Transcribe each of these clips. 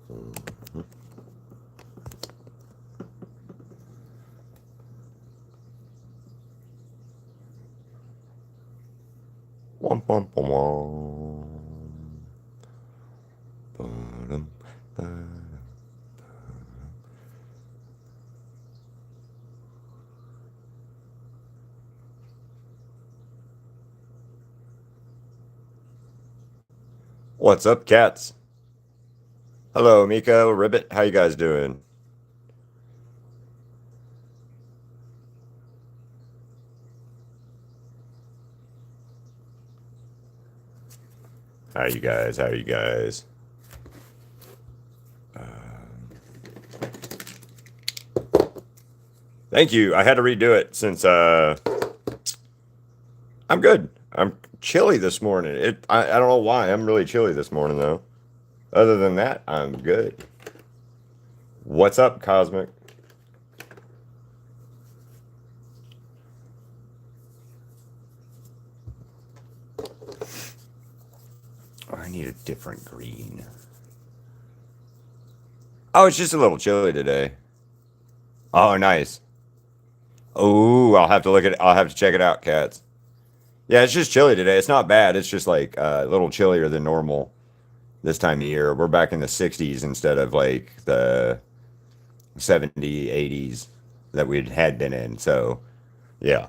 Wom, wom, wom, wom. Ba-dum, ba-dum. What's up, cats? Hello, Miko, Ribbit. How you guys doing? How you guys? How you guys? Thank you. I had to redo it since I'm good. I'm chilly this morning. I don't know why. I'm really chilly this morning though. Other than that, I'm good. What's up, Cosmic? Oh, I need a different green. Oh, it's just a little chilly today. Oh, nice. Oh, I'll have to look at it. I'll have to check it out, cats. Yeah, it's just chilly today. It's not bad. It's just like a little chillier than normal this time of year. We're back in the 60s instead of like the 70s, 80s that we had been in. So, yeah.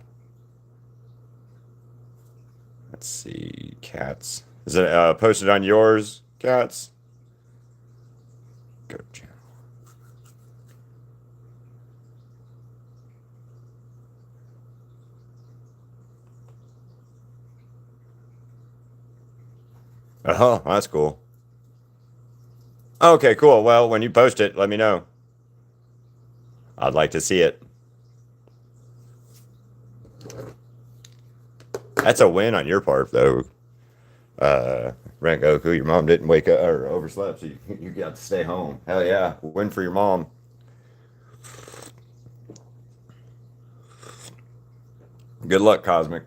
Let's see. Cats. Is it posted on yours, cats? Go channel. Oh, that's cool. Okay, cool. Well, when you post it, let me know. I'd like to see it. That's a win on your part, though. Rengoku, your mom didn't wake up or overslept, so you got to stay home. Hell yeah, win for your mom. Good luck, Cosmic.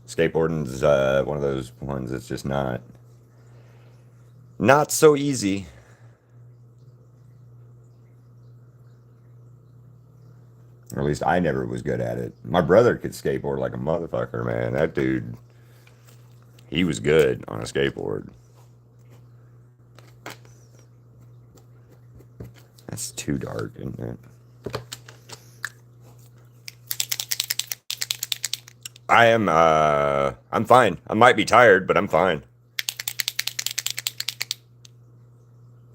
Skateboarding is one of those ones that's just not so easy. Or at least I never was good at it. My brother could skateboard like a motherfucker, man. That dude, he was good on a skateboard. That's too dark, isn't it? I'm fine. I might be tired, but I'm fine.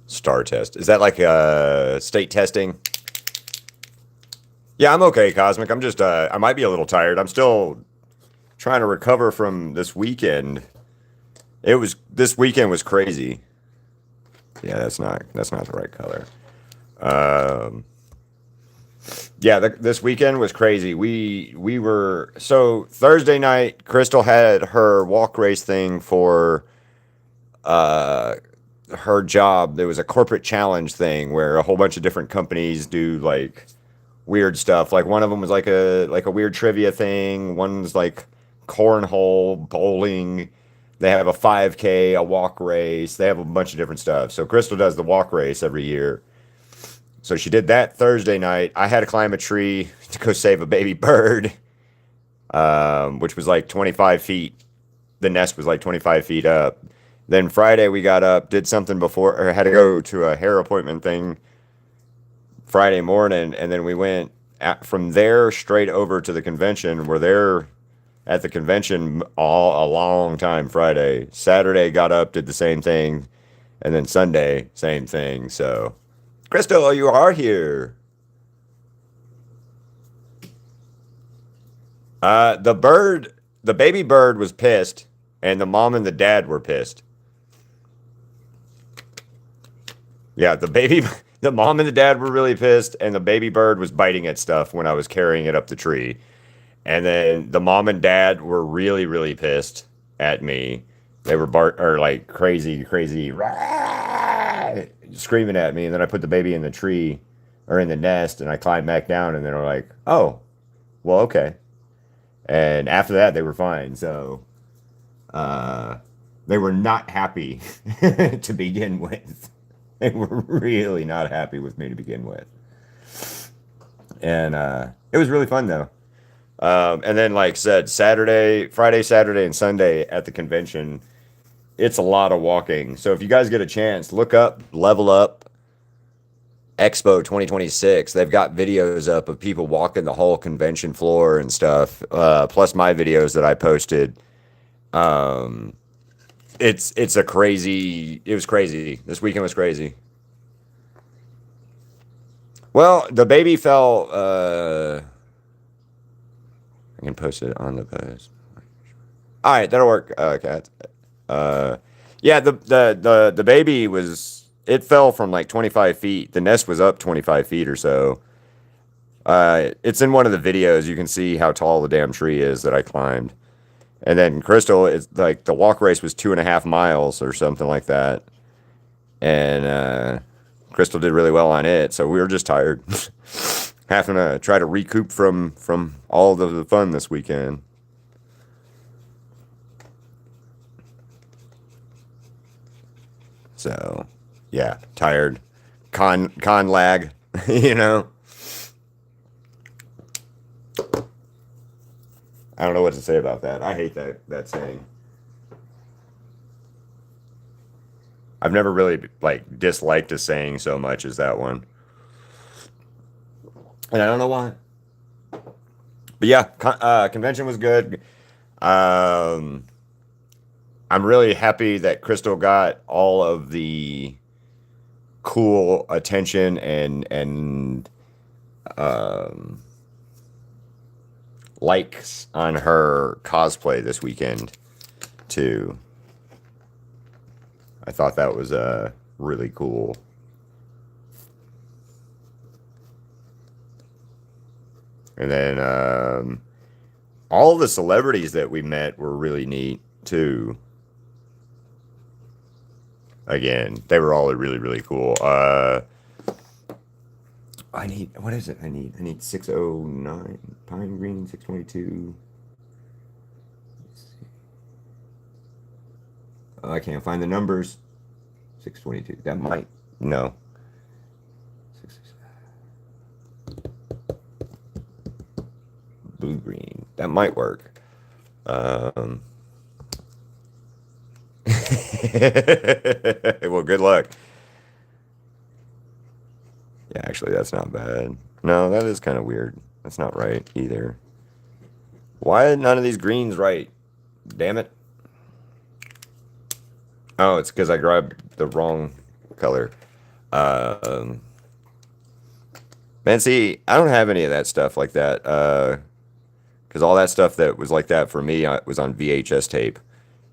Star test. Is that like state testing? Yeah, I'm okay, Cosmic. I'm just I might be a little tired. I'm still trying to recover from this weekend. This weekend was crazy. Yeah, that's not the right color. Um yeah, this weekend was crazy. We were so Thursday night. Crystal had her walk race thing for uh, her job. There was a corporate challenge thing where a whole bunch of different companies do like weird stuff. Like one of them was like a weird trivia thing. One's like cornhole, bowling. They have a 5K, a walk race. They have a bunch of different stuff. So Crystal does the walk race every year. So she did that Thursday night. I had to climb a tree to go save a baby bird, which was like 25 feet. The nest was like 25 feet up. Then Friday we got up, did something before, or had to go to a hair appointment thing Friday morning, and then we went from there straight over to the convention. We're there at the convention all a long time Friday. Saturday got up, did the same thing, and then Sunday same thing. So, Crystal, you are here. The baby bird was pissed, and the mom and the dad were pissed. Yeah, the mom and the dad were really pissed, and the baby bird was biting at stuff when I was carrying it up the tree. And then the mom and dad were really, really pissed at me. They were or like crazy, crazy, "Rah!" Screaming at me. And then I put the baby in the tree or in the nest, and I climbed back down, and they were like, "Oh, well, okay." And after that, they were fine. So, uh, They were not happy to begin with. They were really not happy with me to begin with. And it was really fun though. And then, like I said, Friday, Saturday, and Sunday at the convention, it's a lot of walking. So if you guys get a chance, look up Level Up Expo 2026. They've got videos up of people walking the whole convention floor and stuff, plus my videos that I posted. Um, it was crazy. This weekend was crazy. Well, the baby fell. I can post it on the post. All right, that'll work, Kat. Uh, yeah, the baby was it fell from like 25 feet. The nest was up 25 feet or so. It's in one of the videos. You can see how tall the damn tree is that I climbed. And then Crystal, it's like the walk race was 2.5 miles or something like that. And Crystal did really well on it, so we were just tired, having to try to recoup from all of the fun this weekend. So, yeah, tired, con lag, you know. I don't know what to say about that. I hate that saying. I've never really like disliked a saying so much as that one, and I don't know why. But yeah, convention was good. Um, I'm really happy that Crystal got all of the cool attention and um, likes on her cosplay this weekend too. I thought that was really cool. And then all the celebrities that we met were really neat too. Again, they were all really, really cool. I need, what is it? I need 609 Pine Green 622. I can't find the numbers. 622. That might, no. Blue green. That might work. Well, good luck. Yeah, actually, that's not bad. No, that is kind of weird. That's not right either. Why are none of these greens right? Damn it. Oh, it's because I grabbed the wrong color. Um, Man, see, I don't have any of that stuff like that. Because all that stuff that was like that for me was on VHS tape.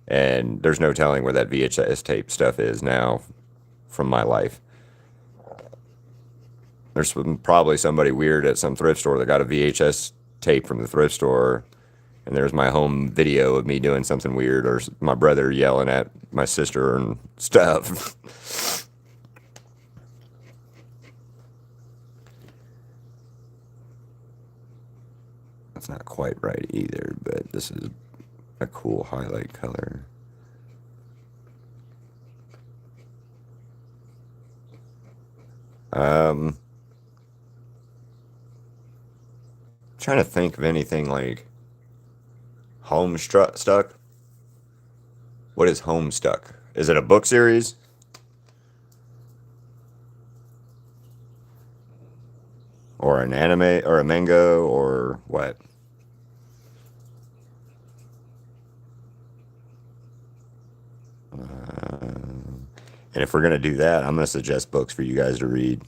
And there's no telling where that VHS tape stuff is now from my life. There's probably somebody weird at some thrift store that got a VHS tape from the thrift store, and there's my home video of me doing something weird, or my brother yelling at my sister and stuff. That's not quite right either, but this is a cool highlight color. Trying to think of anything like Homestuck. What is Homestuck? Is it a book series? Or an anime or a manga or what? And if we're gonna do that, I'm gonna suggest books for you guys to read.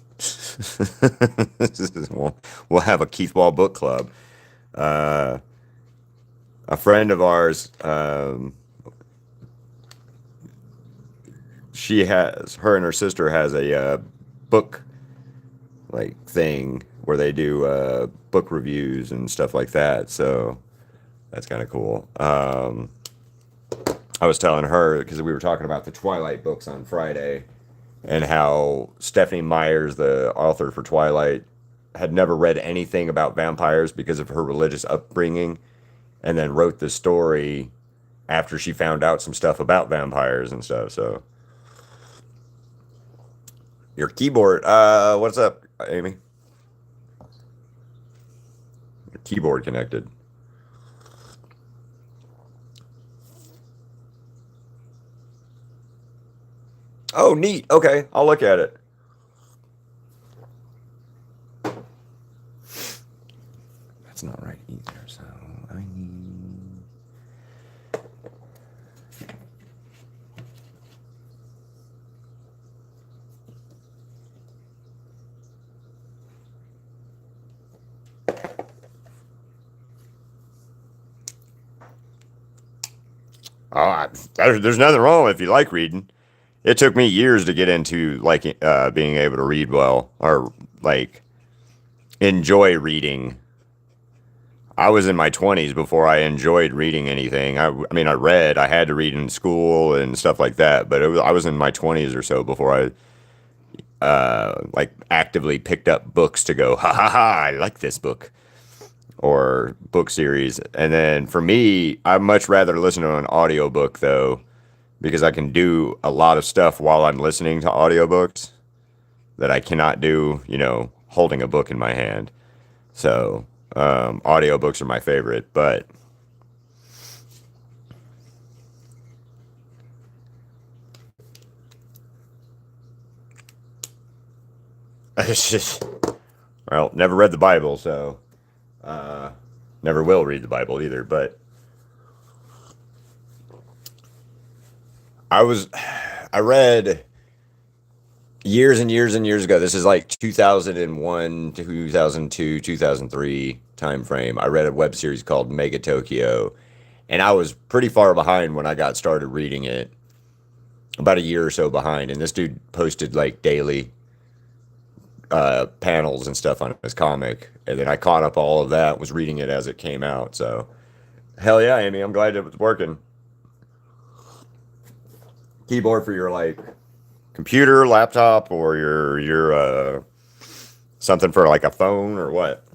We'll have a Keith Wall book club. Uh, a friend of ours, her and her sister has a book like thing where they do book reviews and stuff like that. So that's kind of cool. I was telling her because we were talking about the Twilight books on Friday and how Stephanie Myers, the author for Twilight, had never read anything about vampires because of her religious upbringing, and then wrote the story after she found out some stuff about vampires and stuff. So your keyboard, what's up, Amy? Your keyboard connected. Oh, neat. Okay, I'll look at it. That's not right either. So I need. There's nothing wrong if you like reading. It took me years to get into like being able to read well or like enjoy reading. I was in my 20s before I enjoyed reading anything. I mean, I read. I had to read in school and stuff like that, but I was in my 20s or so before I like actively picked up books to go, ha ha ha, I like this book or book series. And then for me, I'd much rather listen to an audiobook though, because I can do a lot of stuff while I'm listening to audiobooks that I cannot do, holding a book in my hand. So, audiobooks are my favorite, but it's just, well, never read the Bible, so never will read the Bible either. But I was, I read years and years and years ago. This is like 2001, 2002, 2003 time frame. I read a web series called Mega Tokyo, and I was pretty far behind when I got started reading it. About a year or so behind, and this dude posted like daily panels and stuff on his comic, and then I caught up all of that. Was reading it as it came out. So hell yeah, Amy, I'm glad it was working. Keyboard for your like computer, laptop, or your something for like a phone or what?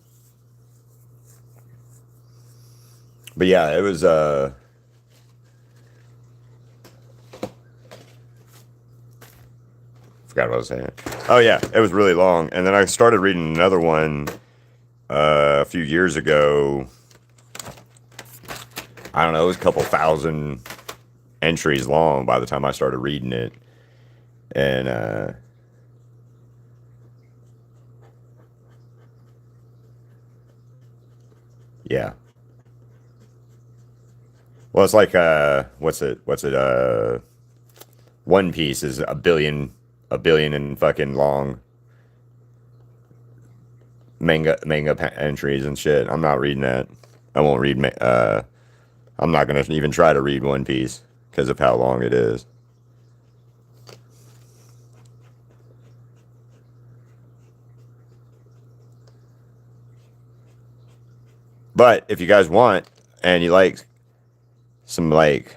But yeah, it was forgot what I was saying. Oh yeah, it was really long, and then I started reading another one a few years ago. I don't know, it was a couple thousand entries long by the time I started reading it, and yeah. Well, it's like what's it? What's it? One Piece is a billion and fucking long entries and shit. I'm not reading that. I won't read. I'm not gonna even try to read One Piece because of how long it is. But if you guys want and you like some like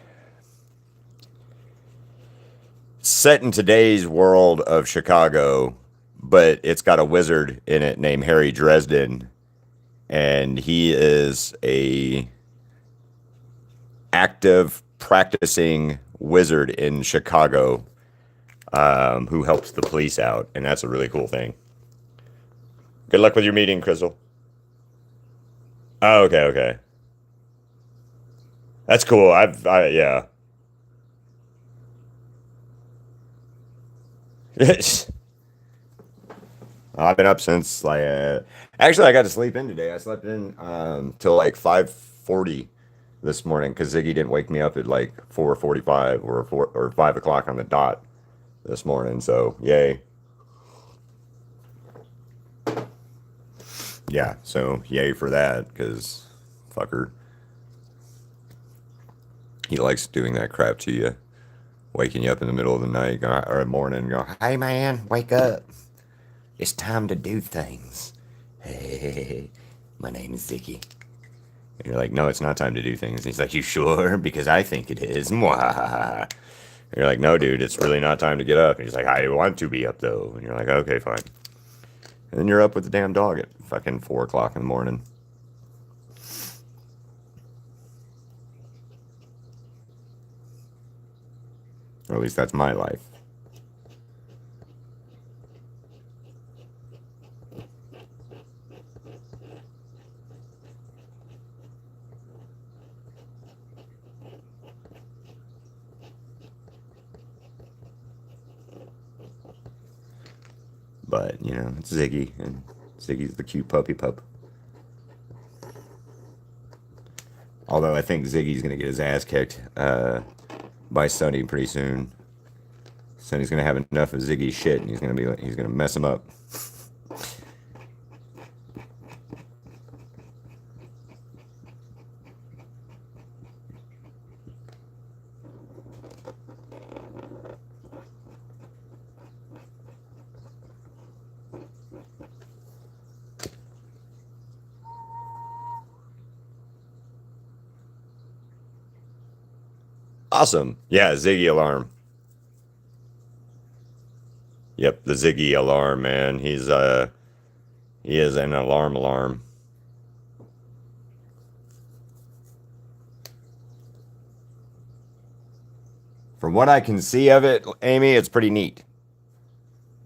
set in today's world of Chicago, but it's got a wizard in it named Harry Dresden, and he is a active practicing wizard in Chicago, who helps the police out, and that's a really cool thing. Good luck with your meeting, Crystal. Oh, okay, okay, that's cool. Yeah. I've been up since like actually I got to sleep in today. I slept in till like 5:40 this morning because Ziggy didn't wake me up at like 4:45 or 5 o'clock on the dot this morning. So yay, yeah. So yay for that because fucker, he likes doing that crap to you, waking you up in the middle of the night or morning, and go, "Hey man, wake up! It's time to do things." Hey, my name is Ziggy. And you're like, no, it's not time to do things. And he's like, you sure? Because I think it is. Mwah. And you're like, no, dude, it's really not time to get up. And he's like, I want to be up though. And you're like, okay, fine. And then you're up with the damn dog at fucking 4 o'clock in the morning. Or at least that's my life. But, you know, it's Ziggy, and Ziggy's the cute puppy pup. Although I think Ziggy's going to get his ass kicked by Sonny pretty soon. Sonny's going to have enough of Ziggy's shit, and he's going to mess him up. Awesome. Yeah, Ziggy alarm. Yep, the Ziggy alarm, man. He is an alarm. From what I can see of it, Amy, it's pretty neat.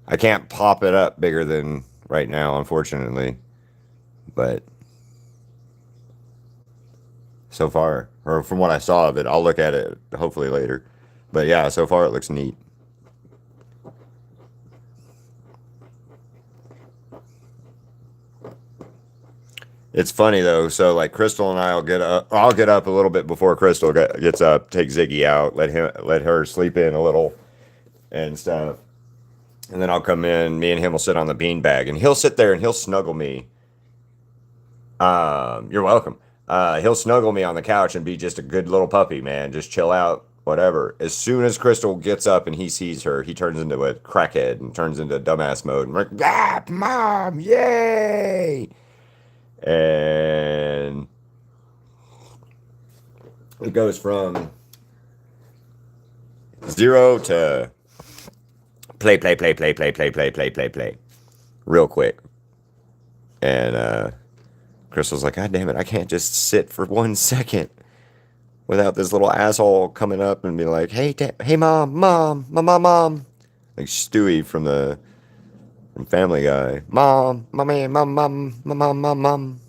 I can't pop it up bigger than right now, unfortunately. But so far, or from what I saw of it, I'll look at it hopefully later. But yeah, so far it looks neat. It's funny though. So like Crystal and I'll get up. I'll get up a little bit before Crystal gets up. Take Ziggy out. Let her sleep in a little and stuff. And then I'll come in. Me and him will sit on the beanbag, and he'll sit there and he'll snuggle me. You're welcome. He'll snuggle me on the couch and be just a good little puppy, man. Just chill out, whatever. As soon as Crystal gets up and he sees her, he turns into a crackhead and turns into dumbass mode. And we're like, ah, mom, yay! And it goes from 0 to play, real quick. And Crystal's like, God damn it, I can't just sit for 1 second without this little asshole coming up and be like, hey, hey, mom, like Stewie from Family Guy, mom, mommy, mom.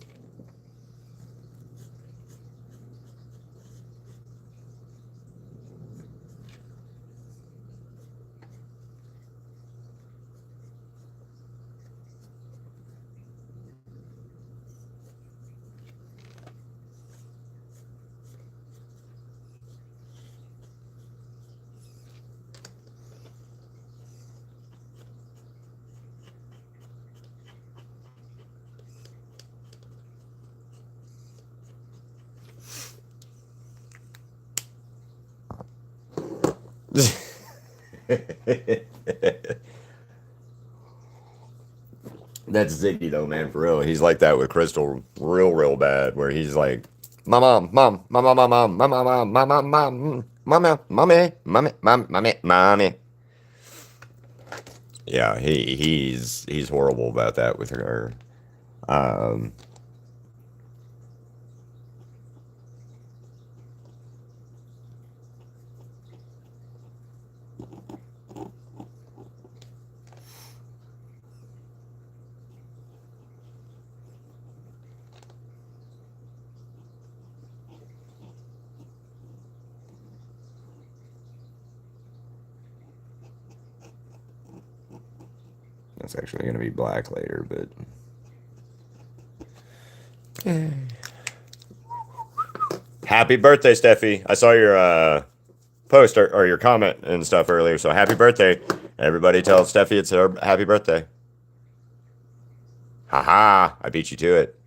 That's Ziggy though, man, for real. He's like that with Crystal, real bad. Where he's like, mom, mommy. Yeah, he's horrible about that with her. Um, that's actually gonna be black later, but. Happy birthday, Steffi. I saw your post or your comment and stuff earlier, so happy birthday. Everybody tell Steffi it's her happy birthday. Haha, I beat you to it.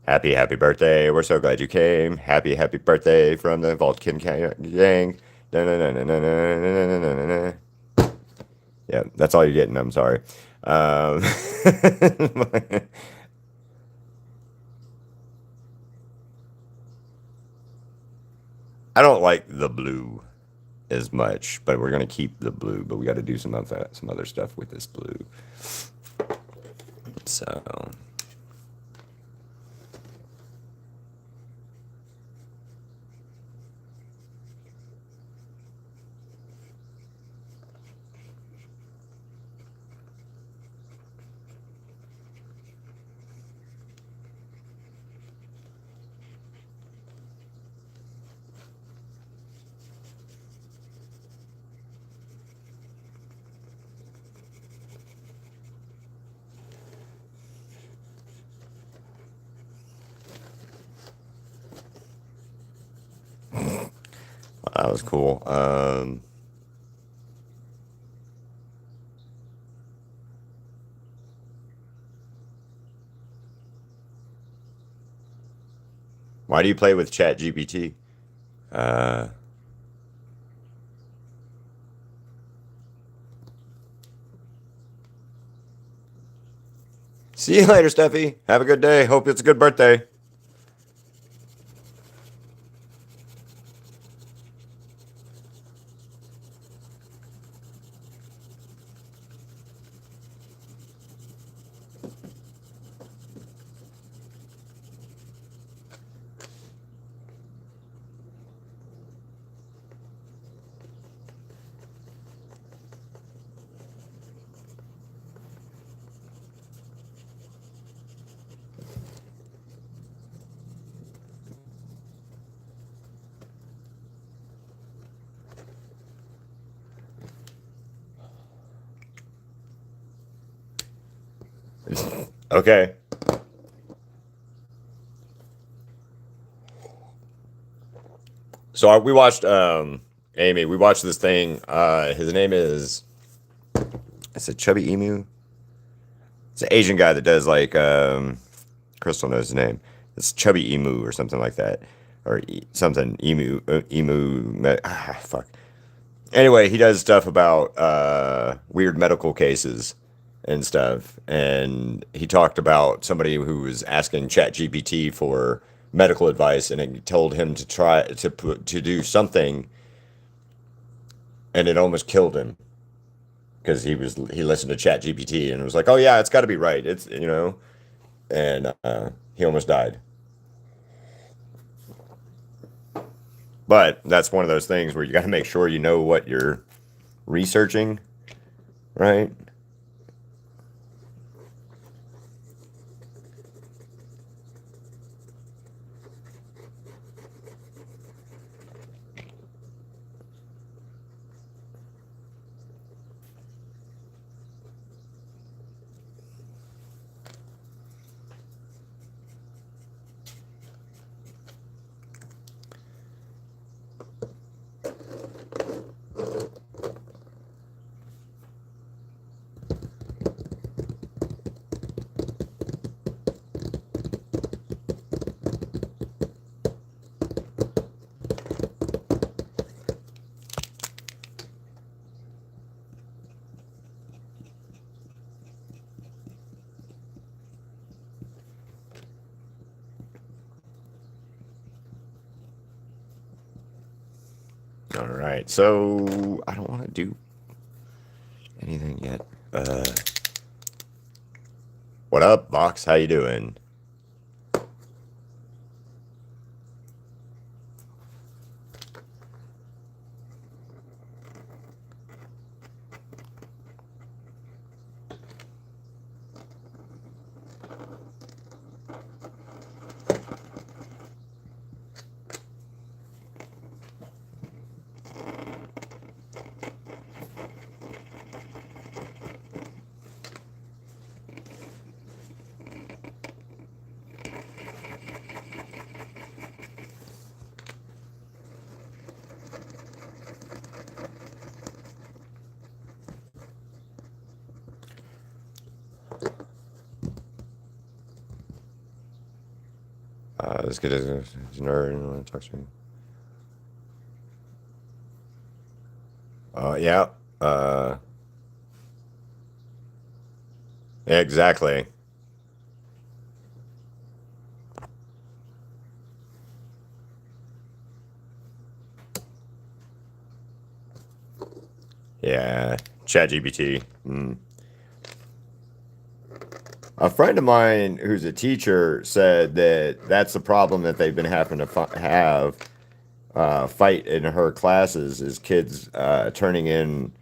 Happy birthday. We're so glad you came. Happy birthday from the Vulcan gang. Yeah, that's all you're getting. I'm sorry. I don't like the blue as much, but we're gonna keep the blue. But we got to do some other stuff with this blue. So. That was cool. Why do you play with ChatGPT? Uh, See you later, Steffi. Have a good day. Hope it's a good birthday. Okay. So we watched Amy. We watched this thing. His name is. It's a Chubby Emu. It's an Asian guy that does like Crystal knows his name. It's Chubby Emu or something like that, or something fuck. Anyway, he does stuff about weird medical cases and stuff, and he talked about somebody who was asking ChatGPT for medical advice, and it told him to try to do something, and it almost killed him because he listened to ChatGPT and it was like, oh yeah, it's got to be right. It's and he almost died. But that's one of those things where you got to make sure you know what you're researching, right? All right. So I don't want to do anything yet. What up, Box? How you doing? Let's get a nerd. Talk to me. Yeah. Uh, exactly. Yeah. ChatGPT. A friend of mine who's a teacher said that that's the problem that they've been having to have fight in her classes is kids turning in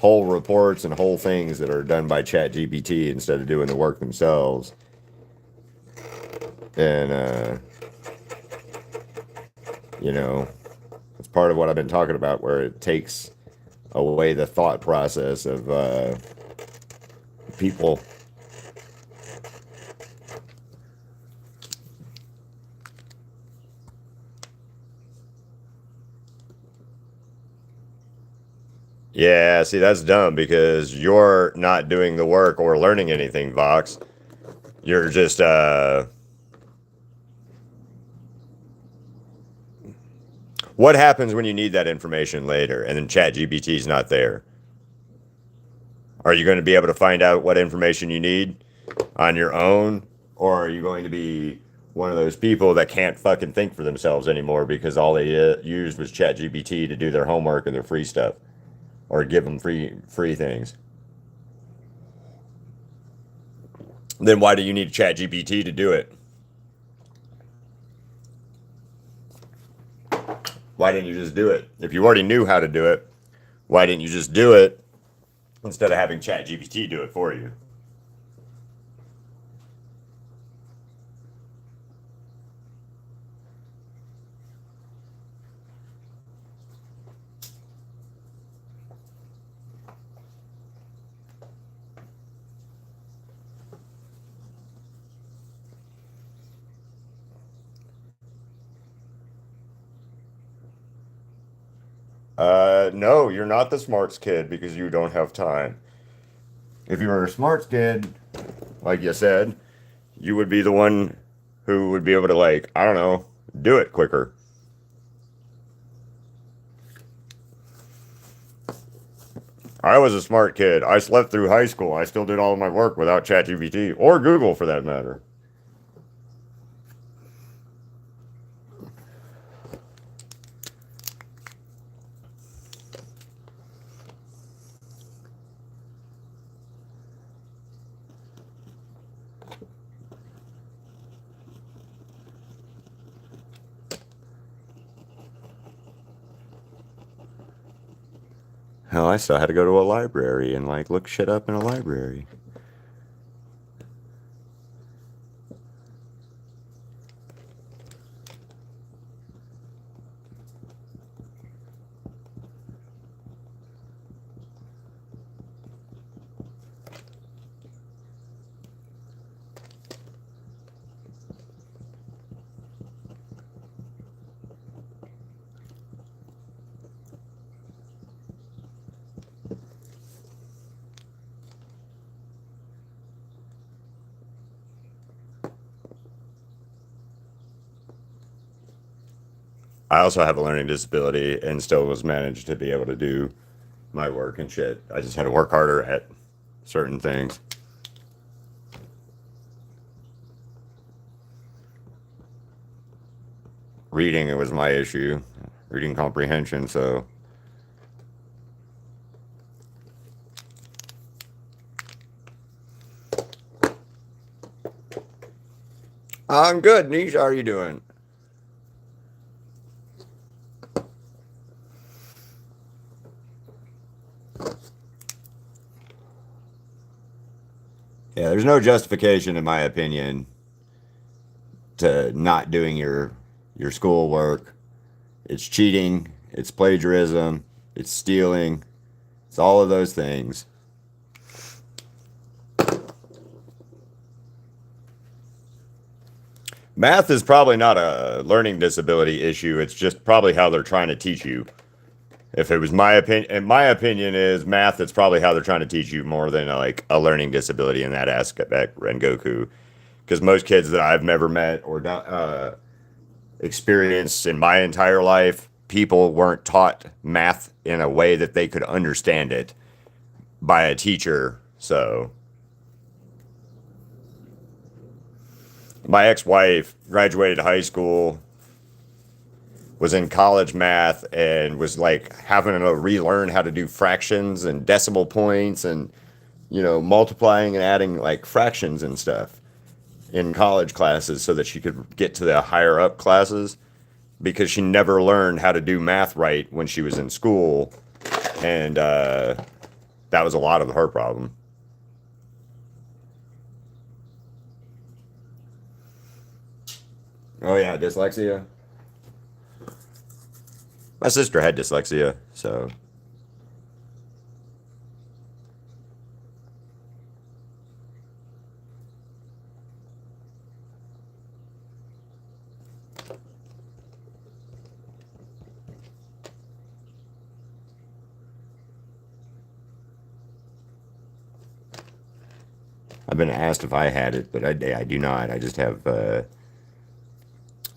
whole reports and whole things that are done by ChatGPT instead of doing the work themselves. And it's part of what I've been talking about, where it takes away the thought process of people. Yeah, see, that's dumb because you're not doing the work or learning anything, Vox. You're just, what happens when you need that information later and then ChatGPT is not there? Are you going to be able to find out what information you need on your own? Or are you going to be one of those people that can't fucking think for themselves anymore because all they used was ChatGPT to do their homework and their free stuff or give them free things? Then why do you need ChatGPT to do it? Why didn't you just do it? If you already knew how to do it, why didn't you just do it instead of having ChatGPT do it for you? No, you're not the smarts kid because you don't have time. If you were a smarts kid, like you said, you would be the one who would be able to, like, I don't know, do it quicker. I was a smart kid. I slept through high school. I still did all of my work without ChatGPT or Google for that matter. Hell, I still had to go to a library and like look shit up in a library. I also have a learning disability and still was managed to be able to do my work and shit. I just had to work harder at certain things. Reading it was my issue, reading comprehension. So I'm good. Niche, how are you doing? Yeah, there's no justification, in my opinion, to not doing your schoolwork. It's cheating. It's plagiarism. It's stealing. It's all of those things. Math is probably not a learning disability issue. It's just probably how they're trying to teach you. If it was my opinion, and my opinion is math, it's probably how they're trying to teach you more than like a learning disability in that aspect, Rengoku. Because most kids that I've never met or experienced in my entire life, people weren't taught math in a way that they could understand it by a teacher. So my ex-wife graduated high school, was in college math, and was like having to relearn how to do fractions and decimal points and multiplying and adding like fractions and stuff in college classes so that she could get to the higher up classes because she never learned how to do math right when she was in school, and that was a lot of her problem. Oh yeah, dyslexia. My sister had dyslexia, so I've been asked if I had it, but I do not. I just have.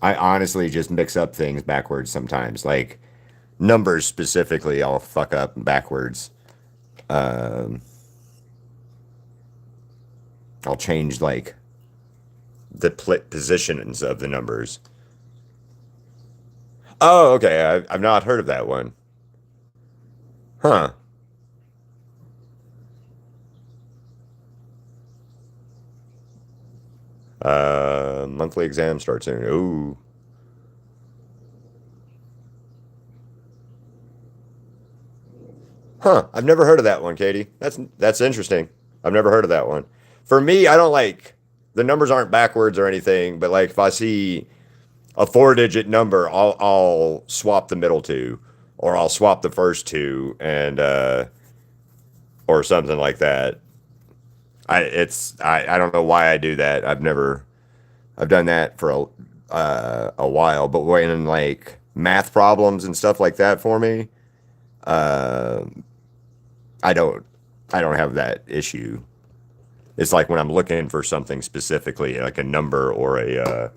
I honestly just mix up things backwards sometimes. Like numbers specifically, I'll fuck up backwards. Um, I'll change like the positions of the numbers. Oh, okay. I've not heard of that one. Huh. Monthly exam starts soon. Ooh. Huh. I've never heard of that one, Katie. That's interesting. I've never heard of that one. For me, I don't like the numbers aren't backwards or anything, but like if I see a four-digit number, I'll swap the middle two, or I'll swap the first two, and or something like that. I don't know why I do that. I've done that for a while, but when like math problems and stuff like that for me, uh, I don't I don't have that issue. It's like when I'm looking for something specifically, like a number or a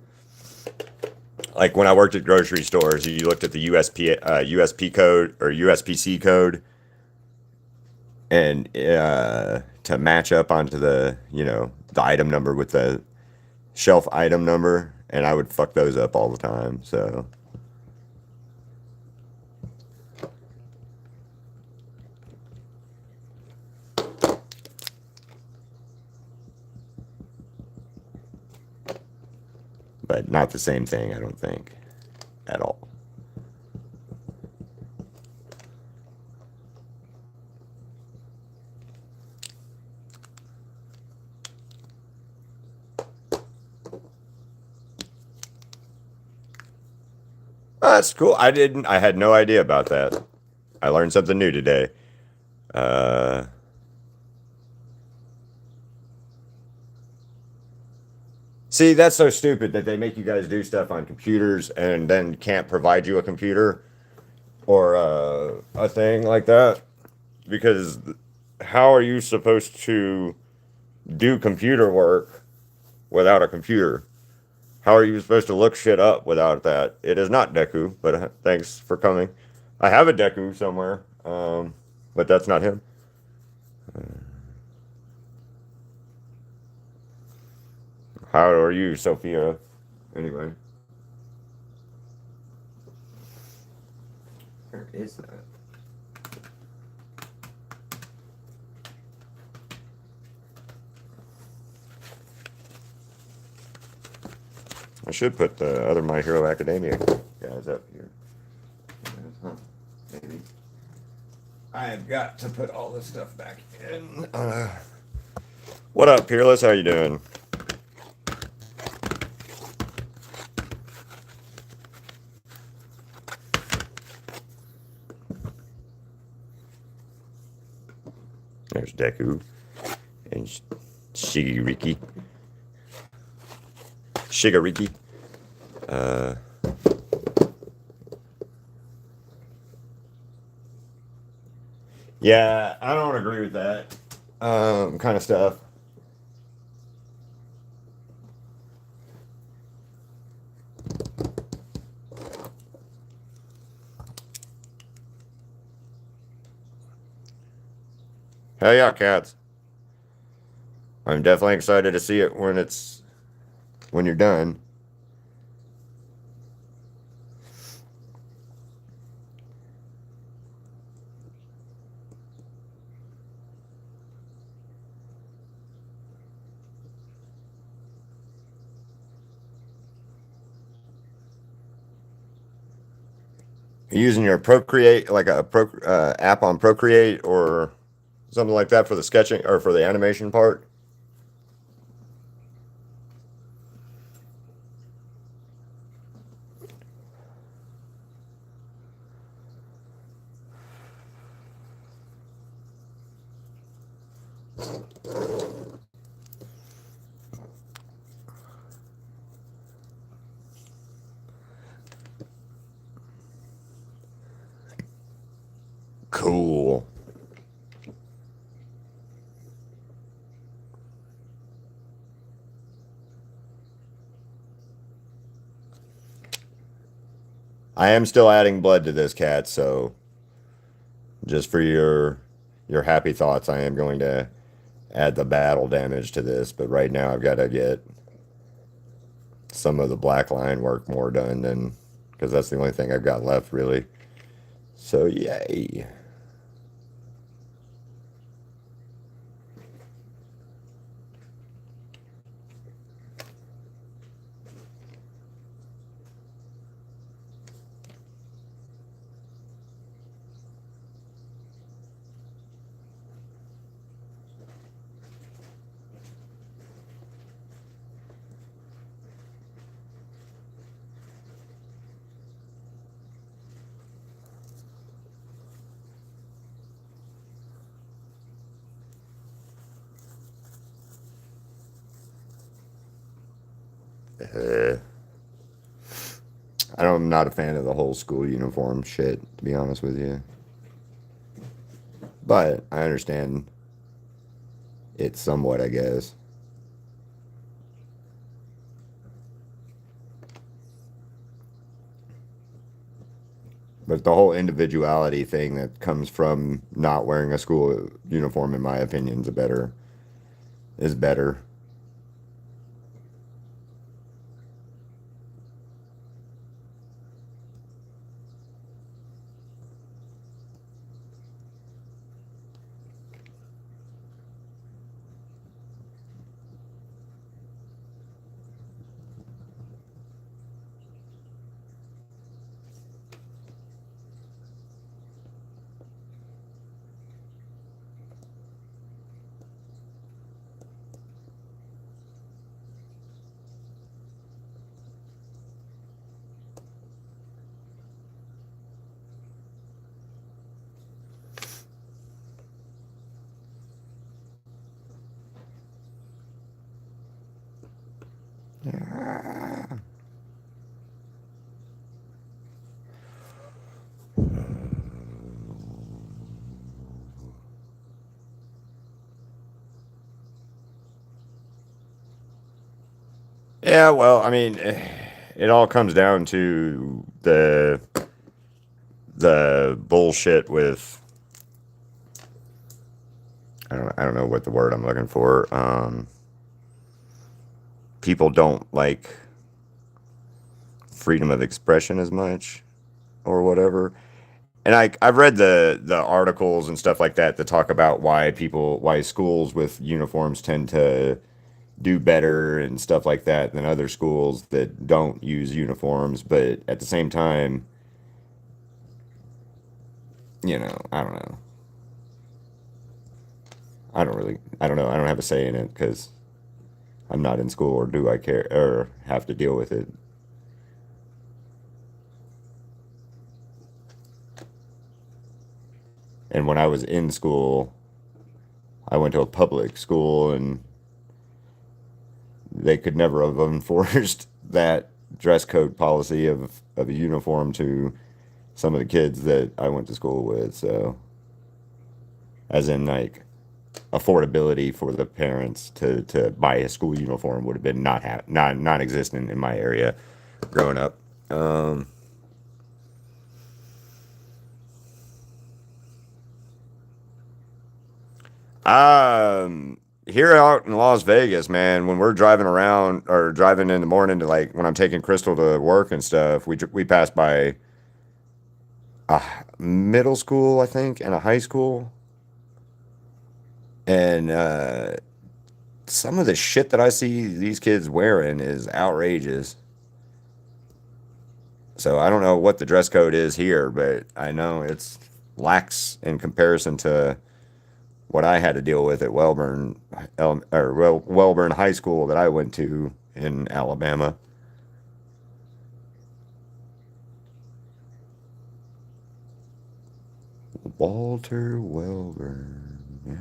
like when I worked at grocery stores, you looked at the USP code or USPC code, and to match up onto the item number with the shelf item number, and I would fuck those up all the time. So, but not the same thing, I don't think, at all. Oh, that's cool. I had no idea about that. I learned something new today. Uh, See, that's so stupid that they make you guys do stuff on computers and then can't provide you a computer or a thing like that. Because how are you supposed to do computer work without a computer? How are you supposed to look shit up without that? It is not Deku, but thanks for coming. I have a Deku somewhere, but that's not him. How are you, Sophia? Anyway, where is that? I should put the other My Hero Academia guys up here. Huh, maybe. I've got to put all this stuff back in. What up, Peerless? How you doing? There's Deku and Shigariki. Shigariki. Uh, yeah, I don't agree with that kind of stuff. Hell yeah, cats. I'm definitely excited to see it when you're done. You're using your Procreate, like a app on Procreate or something like that for the sketching or for the animation part. Cool. I am still adding blood to this cat, so just for your happy thoughts, I am going to add the battle damage to this. But right now, I've got to get some of the black line work more done than because that's the only thing I've got left, really. So yay. Uh, I'm not a fan of the whole school uniform shit, to be honest with you. But I understand it somewhat, I guess. But the whole individuality thing that comes from not wearing a school uniform, in my opinion, is better. Yeah, well, I mean, it all comes down to the bullshit with I don't know what the word I'm looking for. People don't like freedom of expression as much or whatever. And I've read the articles and stuff like that that talk about why schools with uniforms tend to do better and stuff like that than other schools that don't use uniforms. But at the same time, I don't know. I don't know. I don't have a say in it because I'm not in school or do I care or have to deal with it. And when I was in school, I went to a public school and they could never have enforced that dress code policy of a uniform to some of the kids that I went to school with. So, as in like affordability for the parents to buy a school uniform would have been not non-existent in my area growing up. Um, Here out in Las Vegas, man, when we're driving around or driving in the morning to like when I'm taking Crystal to work and stuff, we pass by a middle school, I think, and a high school, and some of the shit that I see these kids wearing is outrageous. So I don't know what the dress code is here, but I know it's lax in comparison to what I had to deal with at Wellburn High School that I went to in Alabama. Walter Wellburn. Yeah.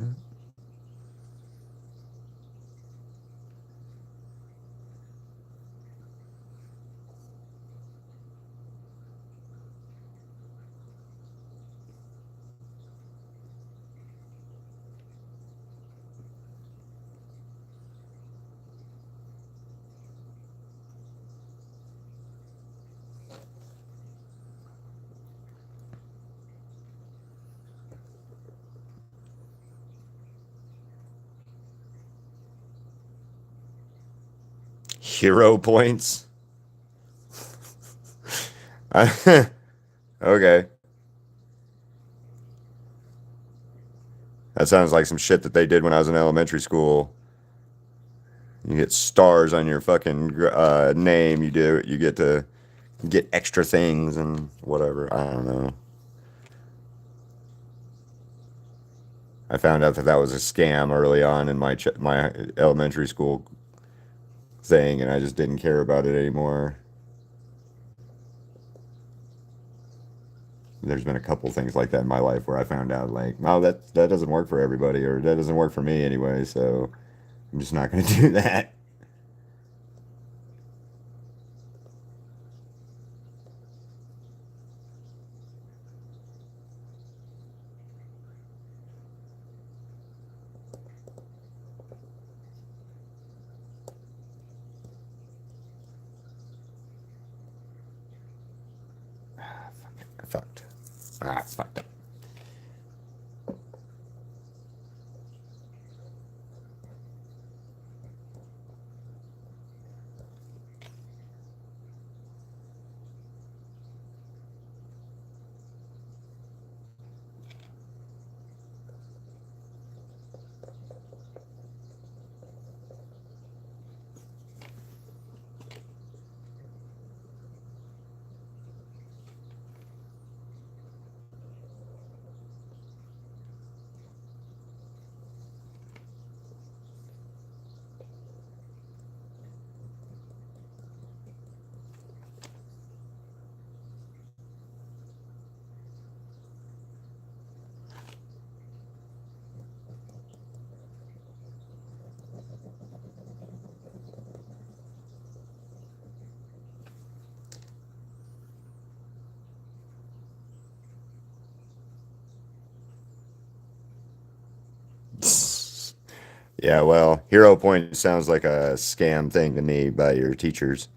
Hero points. Okay. That sounds like some shit that they did when I was in elementary school. You get stars on your fucking name. You get to get extra things and whatever. I don't know. I found out that that was a scam early on in my elementary school thing, and I just didn't care about it anymore. There's been a couple things like that in my life where I found out like, oh, that doesn't work for everybody, or that doesn't work for me anyway, so I'm just not going to do that. I fucked. I fucked up. Yeah, well, hero point sounds like a scam thing to me by your teachers.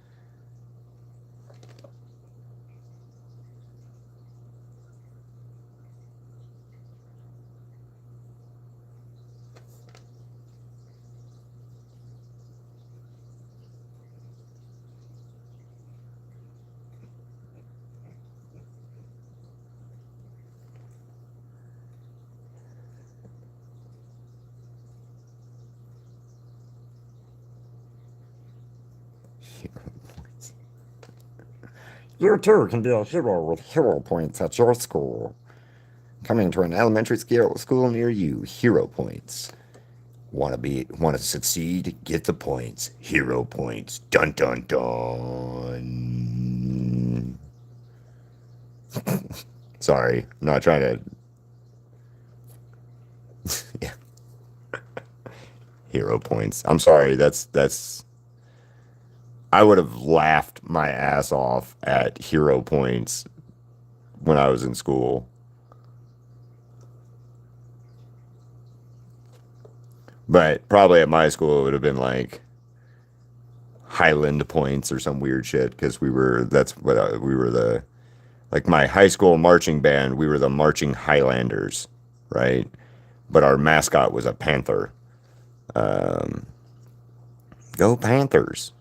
You too can be a hero with hero points at your school. Coming to an elementary school near you. Hero points. Want to succeed? Get the points. Hero points. Dun dun dun. Sorry, I'm not trying to. Yeah, hero points. I'm sorry. That's. I would have laughed my ass off at hero points when I was in school. But probably at my school, it would have been like Highland points or some weird shit because that's what we were like my high school marching band, we were the Marching Highlanders, right? But our mascot was a panther. Um, Go Panthers.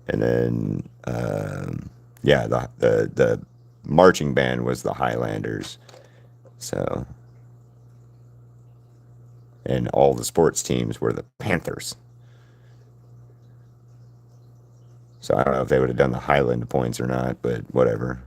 And then, yeah, the marching band was the Highlanders. So, and all the sports teams were the Panthers. So I don't know if they would have done the Highland points or not, but whatever.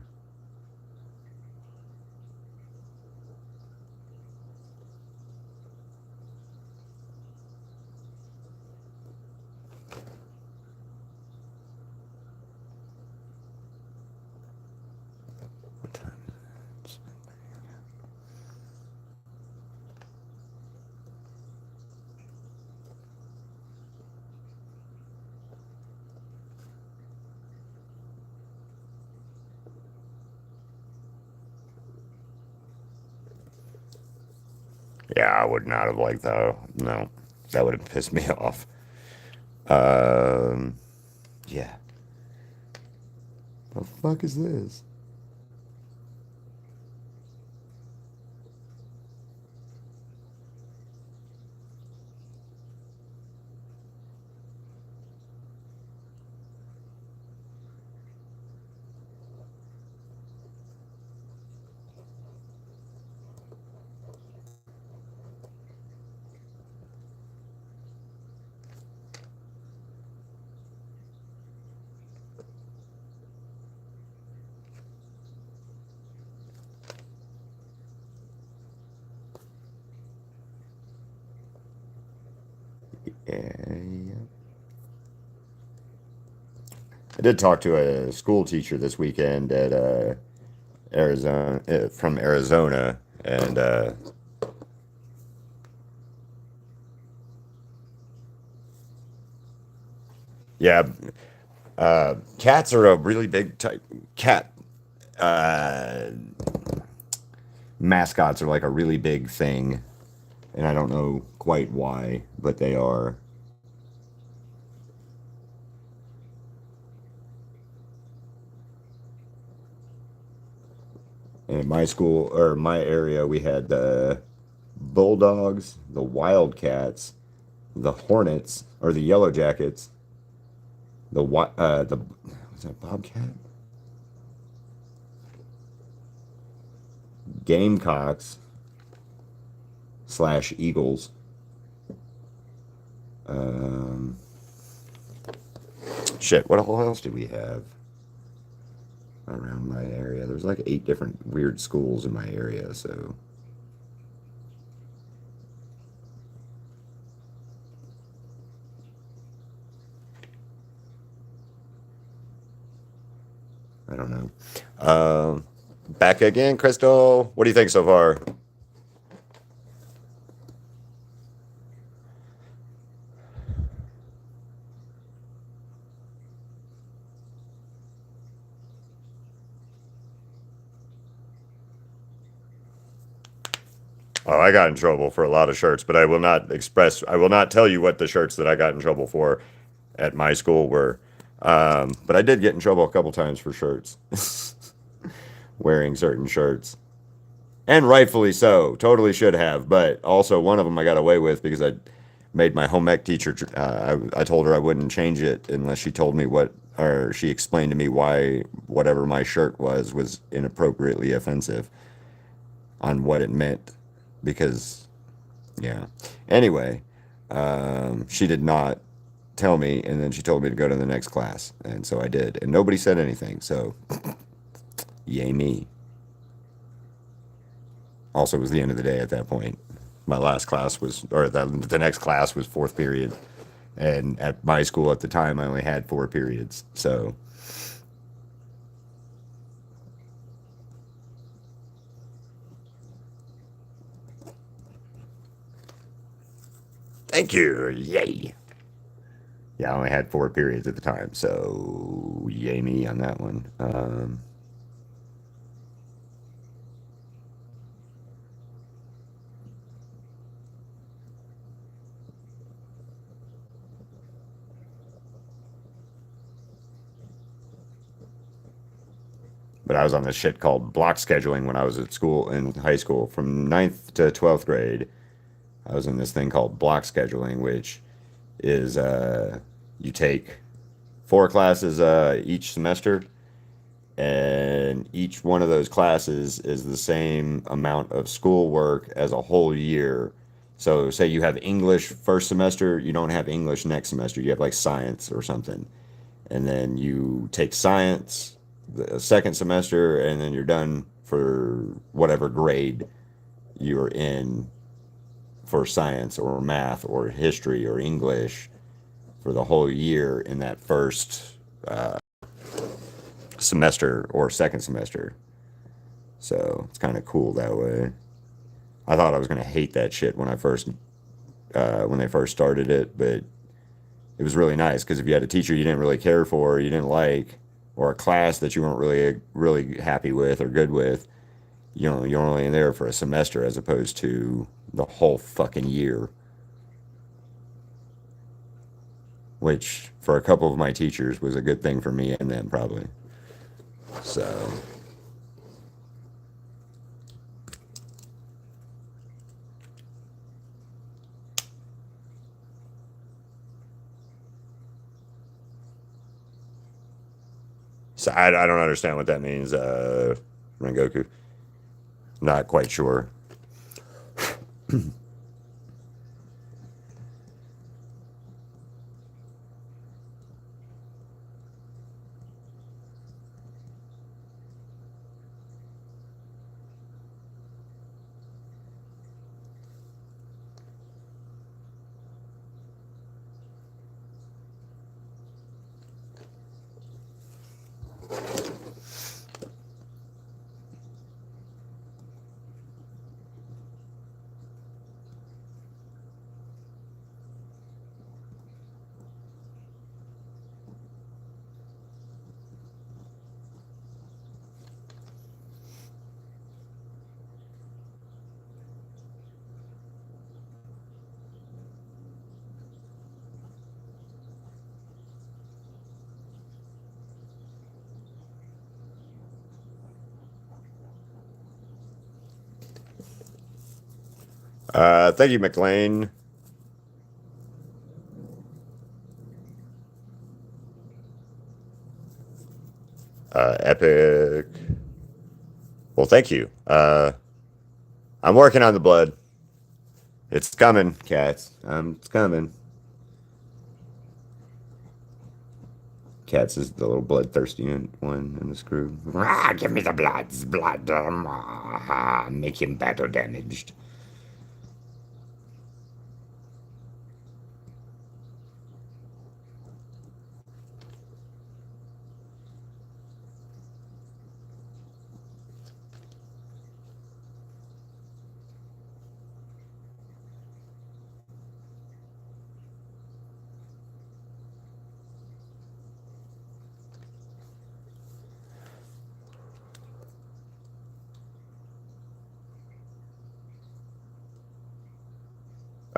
What time is it? Yeah, I would not have liked that. No, that would have pissed me off. Um, yeah. The fuck is this? Yeah. I did talk to a school teacher this weekend at Arizona, from Arizona, and yeah, cats are a really big type. Cat uh, mascots are like a really big thing, and I don't know quite why, but they are. In my school or my area, we had the bulldogs, the wildcats, the hornets or the yellow jackets, the was that bobcat, gamecocks slash eagles. Um, Shit, what all else did we have around my area? There's like 8 different weird schools in my area, so I don't know. Back again, Crystal. What do you think so far? Oh, I got in trouble for a lot of shirts, but I will not tell you what the shirts that I got in trouble for at my school were. But I did get in trouble a couple times for shirts, wearing certain shirts. And rightfully so. Totally should have. But also, one of them I got away with because I made my home ec teacher. I told her I wouldn't change it unless she told me what, or she explained to me why whatever my shirt was inappropriately offensive on what it meant. Because, yeah. Anyway, she did not tell me, and then she told me to go to the next class. And so I did. And nobody said anything. So, yay me. Also, it was the end of the day at that point. My last class was, or the next class was fourth period. And at my school at the time, I only had 4 periods. So, thank you. Yay. Yeah, I only had 4 periods at the time. So, yay me on that one. But I was on this shit called block scheduling when I was at school in high school from ninth to 12th grade. I was in this thing called block scheduling, which is you take 4 classes each semester, and each one of those classes is the same amount of schoolwork as a whole year. So, say you have English first semester, you don't have English next semester. You have like science or something. And then you take science the second semester, and then you're done for whatever grade you're in for science or math or history or English for the whole year in that first semester or second semester. So it's kind of cool that way. I thought I was gonna hate that shit when they first started it, but it was really nice because if you had a teacher you didn't really care for, you didn't like, or a class that you weren't really happy with or good with, you're only in there for a semester as opposed to the whole fucking year. Which for a couple of my teachers was a good thing for me and them probably. So I don't understand what that means, Rengoku. Not quite sure. Thank you, McLean. Epic. Well, thank you. I'm working on the blood. It's coming, cats. It's coming. Cats is the little bloodthirsty one in this group. Ah, give me the blood. Blood. Make him battle damaged.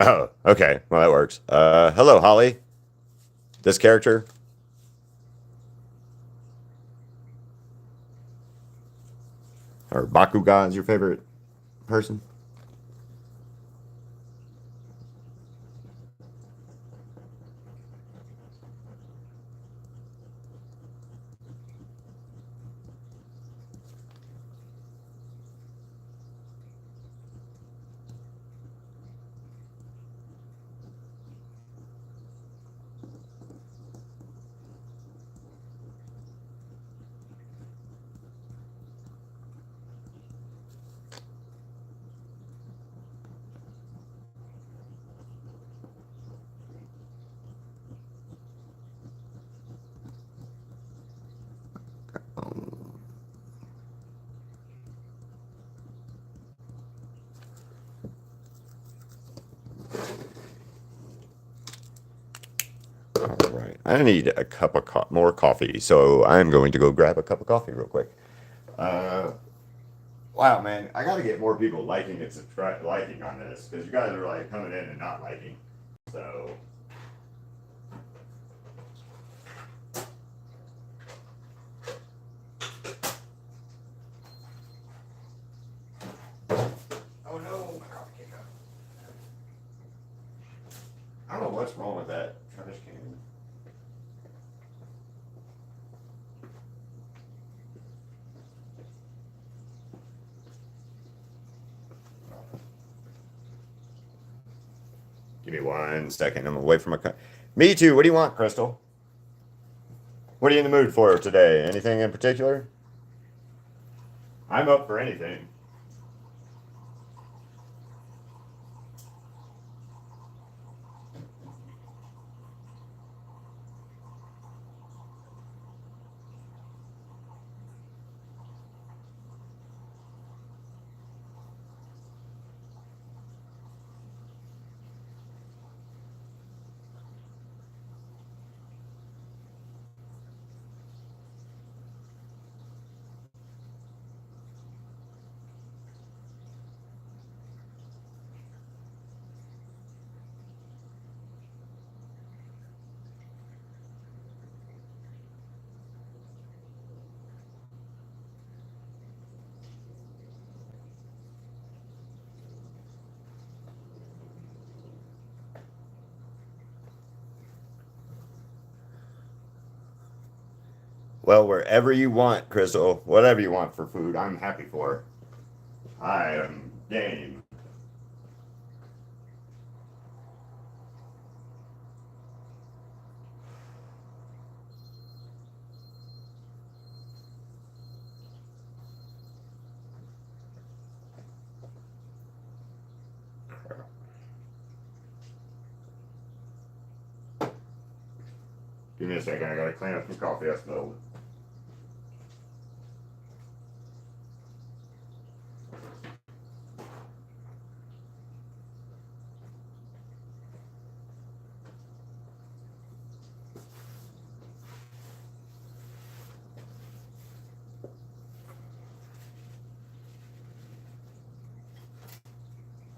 Oh, okay. Well, that works. Hello, Holly. This character. Or Bakugo is your favorite person? All right. I need a cup of more coffee, so I'm going to go grab a cup of coffee real quick. Uh, wow, man, I got to get more people liking and liking on this because you guys are like coming in and not liking. So. Oh no, my coffee came out. I don't know what's wrong with that trash can. Give me 1 second. I'm away from my cup. Me too. What do you want, Crystal? What are you in the mood for today? Anything in particular? I'm up for anything. Well, wherever you want, Crystal, whatever you want for food, I'm happy for. I am game. Give me a second. I gotta clean up some coffee I spilled.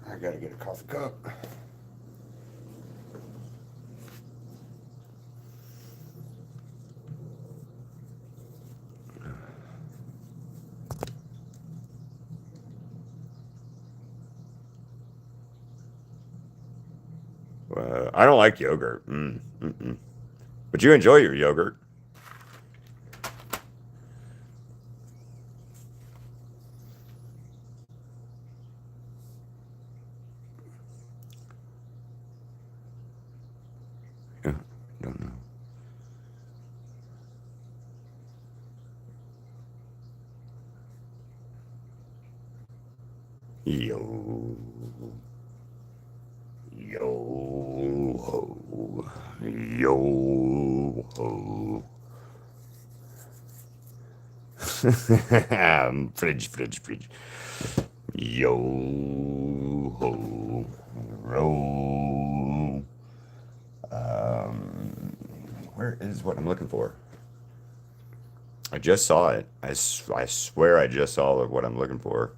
I gotta get a coffee cup. I don't like yogurt. But you enjoy your yogurt. Yeah, don't know. Yo, yo, ho, yo, ho. Fridge. Yo, ho, roll. Where is what I'm looking for? I just saw it. I swear I just saw what I'm looking for.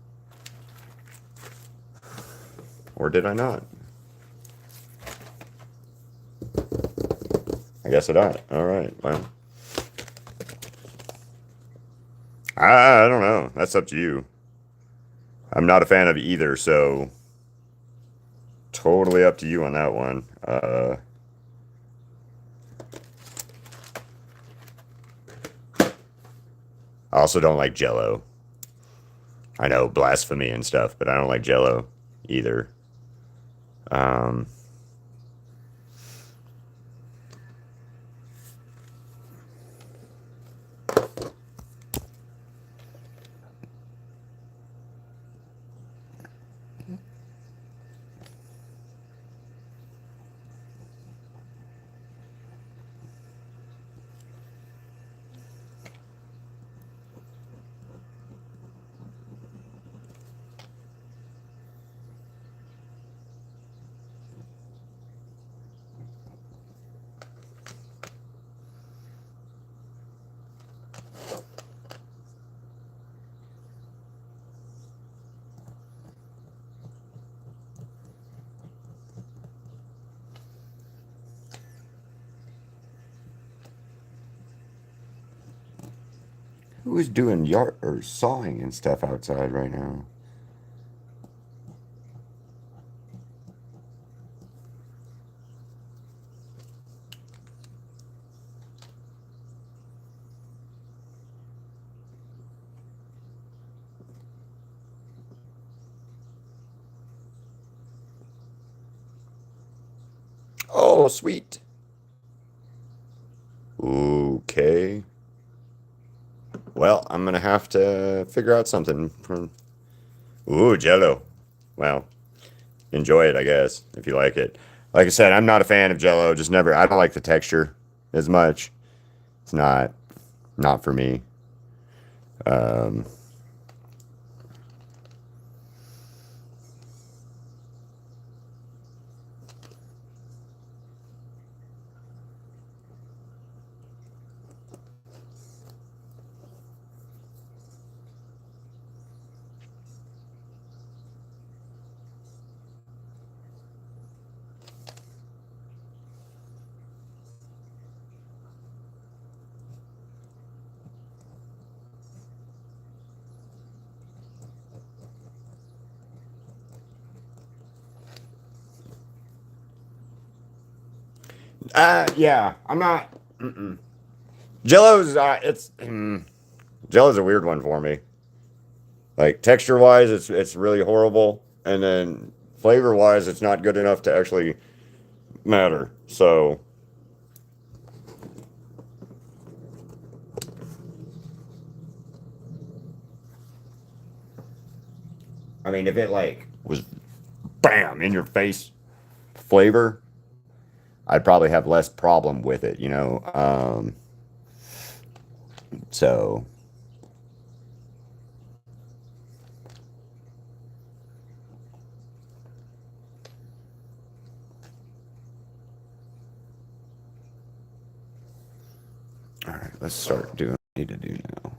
Or did I not? I guess I don't. All right. Well, I don't know. That's up to you. I'm not a fan of either, so totally up to you on that one. I also don't like Jello. I know blasphemy and stuff, but I don't like Jello either. Um, who is doing yard or sawing and stuff outside right now? Oh, sweet. Okay. Well, I'm gonna have to figure out something from. Ooh, Jello. Well, enjoy it, I guess, if you like it. Like I said, I'm not a fan of Jello. Just never. I don't like the texture as much. It's not for me. Um, yeah, I'm not. Jello's Jello's a weird one for me. Like texture wise, it's really horrible, and then flavor wise, it's not good enough to actually matter. So, I mean, if it like was bam in your face flavor, I'd probably have less problem with it, you know. So all right, let's start doing what I need to do now.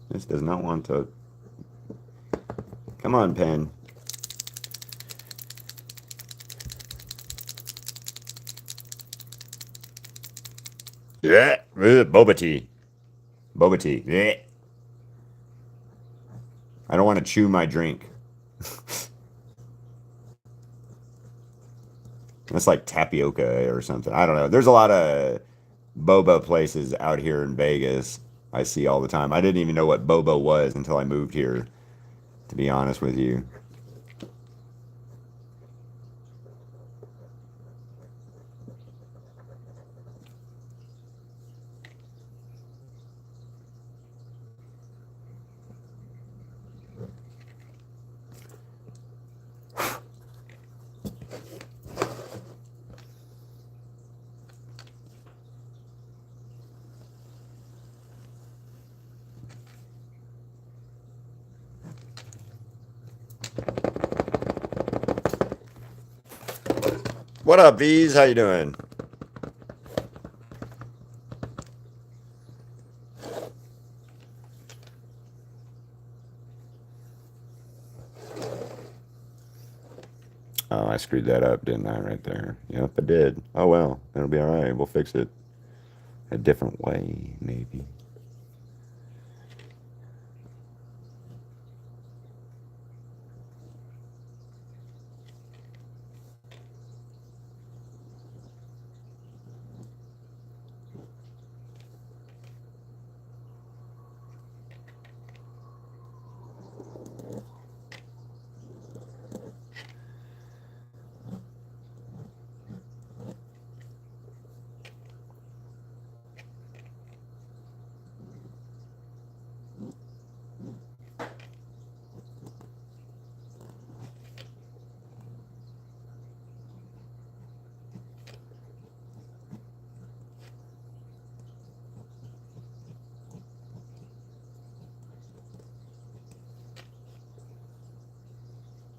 This does not want to. Come on, pen. Yeah, boba tea. Boba tea. Yeah. I don't want to chew my drink. It's like tapioca or something. I don't know. There's a lot of boba places out here in Vegas I see all the time. I didn't even know what boba was until I moved here, to be honest with you. What up, Bees? How you doing? Oh, I screwed that up, didn't I, right there? Yep, I did. Oh, well. It'll be all right. We'll fix it a different way, maybe.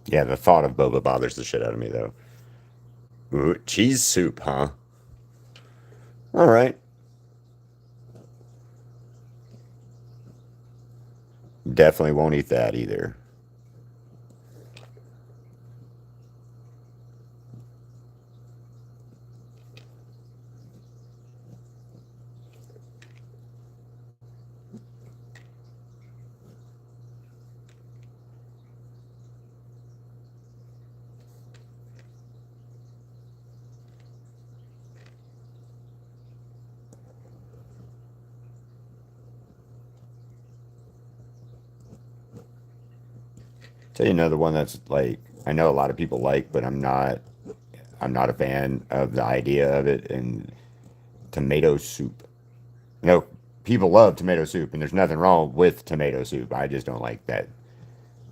Yeah, the thought of boba bothers the shit out of me, though. Ooh, cheese soup, huh? All right. Definitely won't eat that either. Tell you another one that's like I know a lot of people like, but I'm not a fan of the idea of it. And tomato soup. You know, people love tomato soup, and there's nothing wrong with tomato soup. I just don't like that.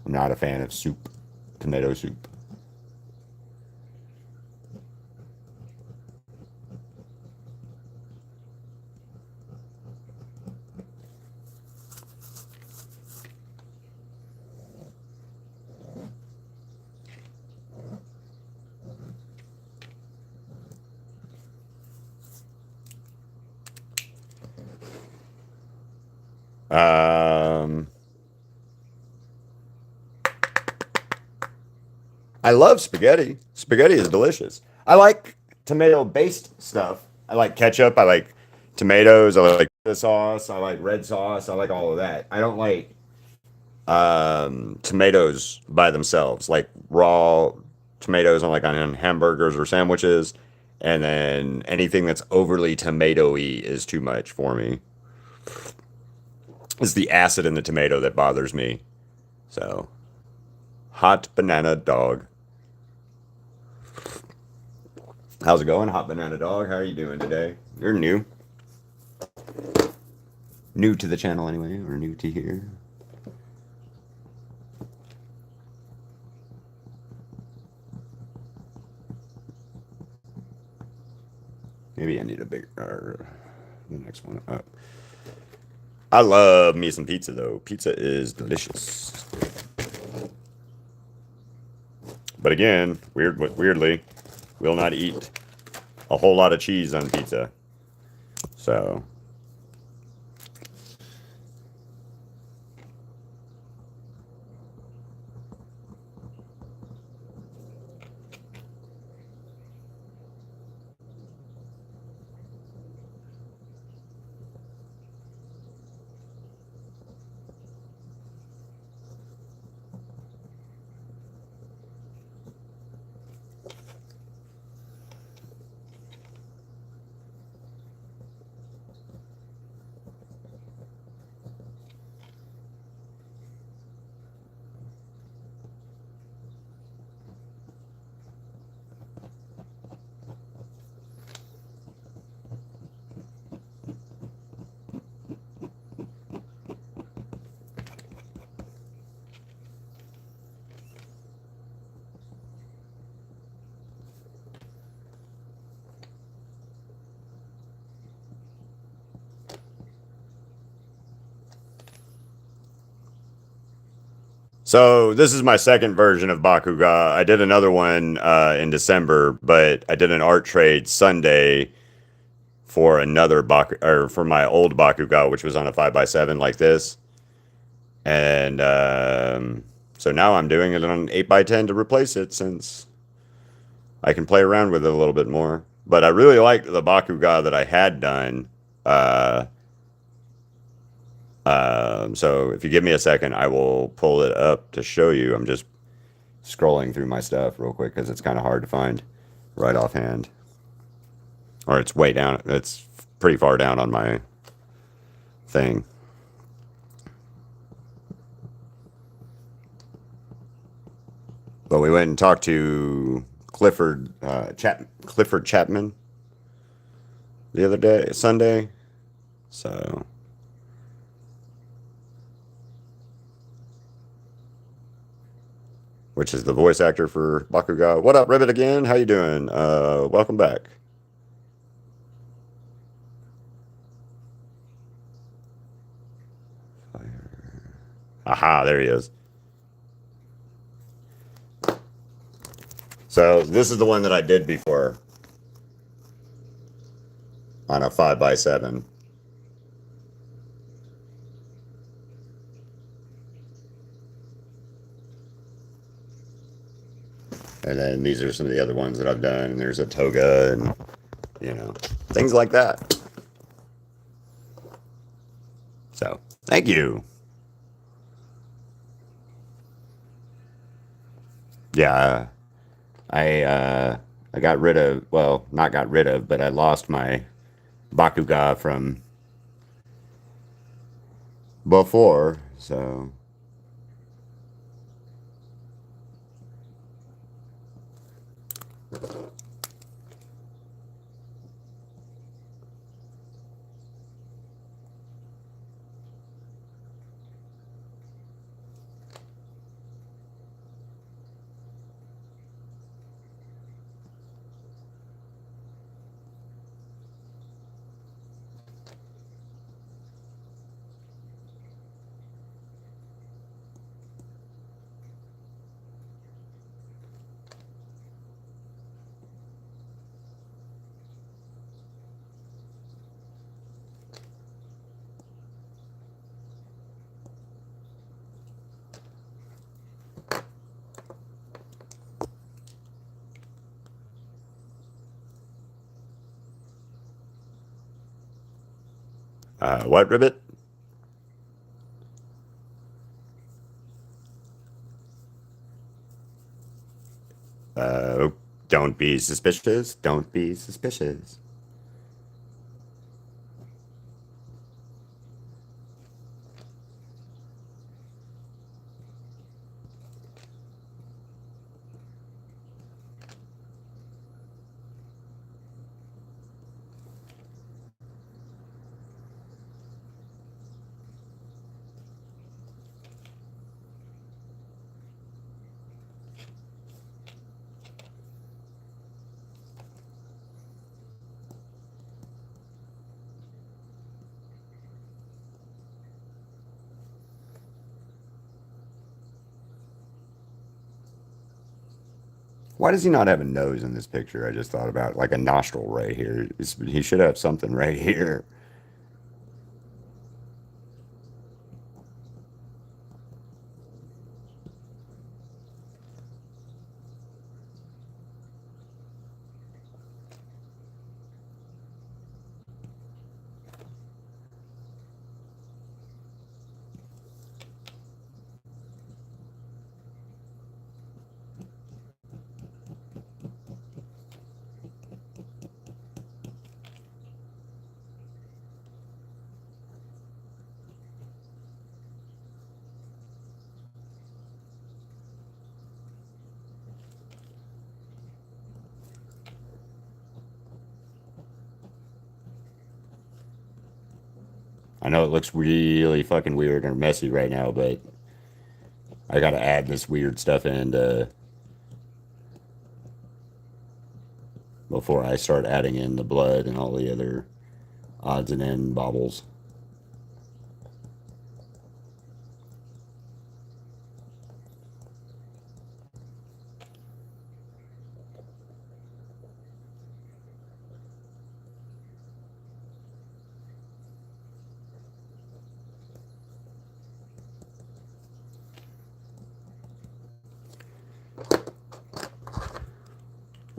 I'm not a fan of soup, tomato soup. Um, I love spaghetti. Spaghetti is delicious. I like tomato-based stuff. I like ketchup. I like tomatoes. I like the sauce. I like red sauce. I like all of that. I don't like tomatoes by themselves, like raw tomatoes on on hamburgers or sandwiches, and then anything that's overly tomatoey is too much for me. It's the acid in the tomato that bothers me. So, hot banana dog. How's it going, hot banana dog? How are you doing today? You're new to the channel anyway, or new to here. Maybe I need a bigger, the next one up. I love me some pizza though. Pizza is delicious. But again, weirdly, will not eat a whole lot of cheese on pizza. So So this is my second version of Bakuga. I did another one in December, but I did an art trade Sunday for another Baku or for my old Bakuga, which was on a 5x7 like this. And so now I'm doing it on 8x10 to replace it since I can play around with it a little bit more. But I really liked the Bakuga that I had done. Uh, so if you give me a second, I will pull it up to show you. I'm just scrolling through my stuff real quick because it's kind of hard to find right offhand. Or it's way down. It's pretty far down on my thing. But we went and talked to Clifford Chapman the other day, Sunday. So which is the voice actor for Bakuga. What up, Ribbit again? How you doing? Welcome back. Aha, there he is. So this is the one that I did before on a 5x7. And then these are some of the other ones that I've done. And there's a toga and, you know, things like that. So, thank you. Yeah, I got rid of, well, not got rid of, but I lost my Bakuga from before, so what, Ribbit? Uh, don't be suspicious. Don't be suspicious. Why does he not have a nose in this picture? I just thought about like a nostril right here. He should have something right here. I know it looks really fucking weird or messy right now, but I gotta add this weird stuff in before I start adding in the blood and all the other odds and end baubles.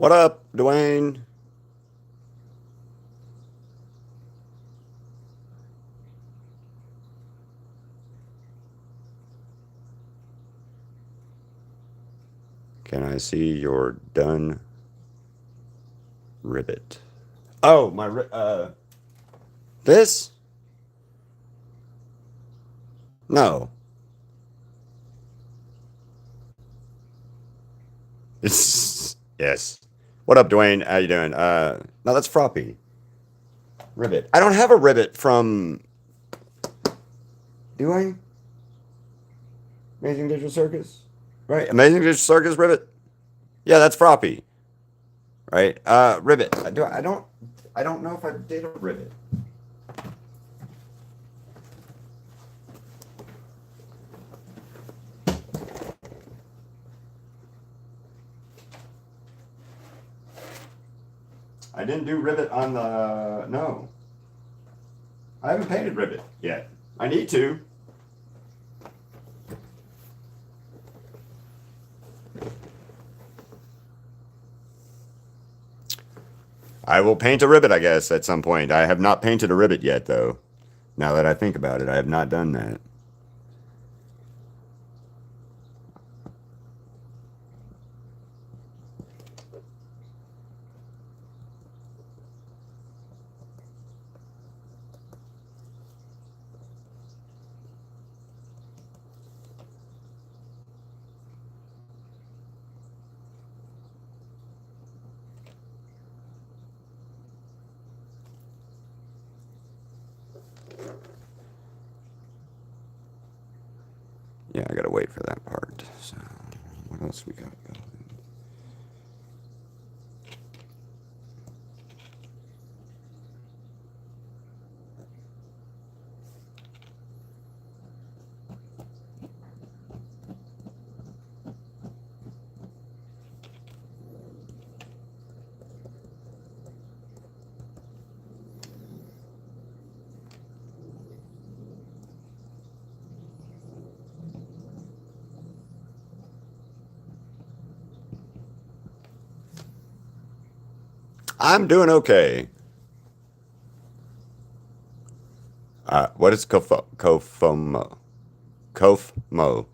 What up, Dwayne? Can I see your done ribbit? Oh, this? No. It's yes. What up, Dwayne? How you doing? No, that's Froppy. Ribbit. I don't have a ribbit from. Do I? Amazing Digital Circus, right? Amazing Digital Circus ribbit. Yeah, that's Froppy, right? Ribbit. I don't know if I did a ribbit. I didn't do ribbit on the no. I haven't painted ribbit yet. I need to. I will paint a ribbit, I guess, at some point. I have not painted a ribbit yet, though. Now that I think about it, I have not done that. Yeah, I gotta wait for that part. So, what else we got going? I'm doing okay. What is Kofomo? Kofmo.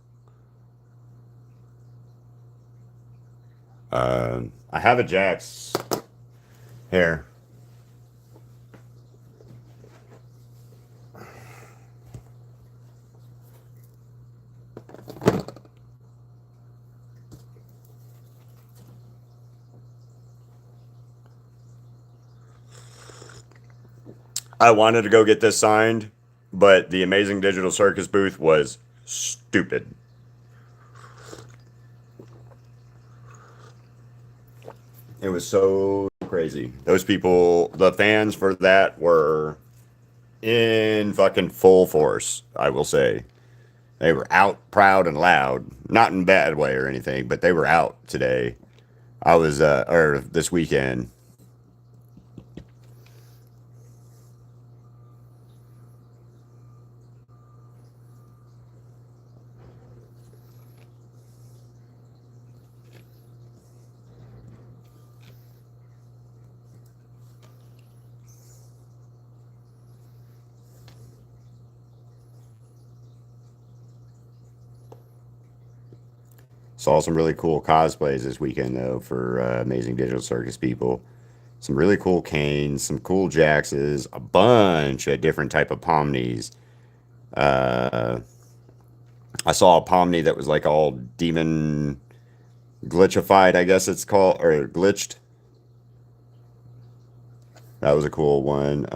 I have a Jax here. I wanted to go get this signed, but the Amazing Digital Circus booth was stupid. It was so crazy. Those people, the fans for that were in fucking full force, I will say. They were out proud and loud. Not in a bad way or anything, but they were out today. Or this weekend. Saw some really cool cosplays this weekend, though, for Amazing Digital Circus people. Some really cool canes, some cool jaxes, a bunch of different type of pomnies. Uh, I saw a pomni that was like all demon glitchified, I guess it's called, or glitched. That was a cool one.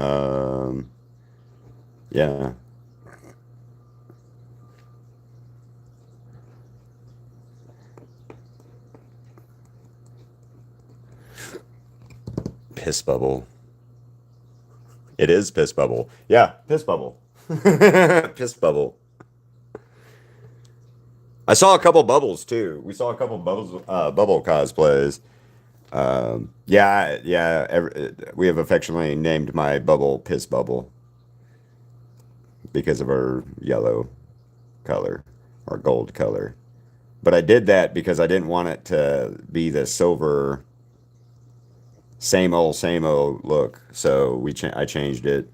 Yeah, piss bubble. It is piss bubble. Yeah, piss bubble. Piss bubble. I saw a couple bubbles too. We saw a couple bubbles, bubble cosplays. Yeah. We have affectionately named my bubble Piss Bubble because of her yellow color or gold color. But I did that because I didn't want it to be the silver same old look. So I changed it.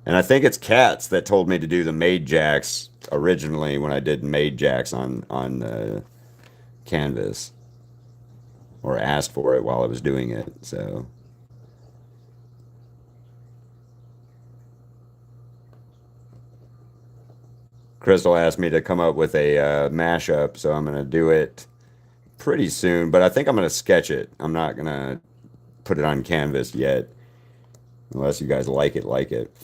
And I think it's Cats that told me to do the Made Jacks originally when I did Made Jacks on the canvas, or asked for it while I was doing it. So Crystal asked me to come up with a mashup, so I'm gonna do it pretty soon. But I think I'm gonna sketch it. I'm not gonna put it on canvas yet, unless you guys like it, like it.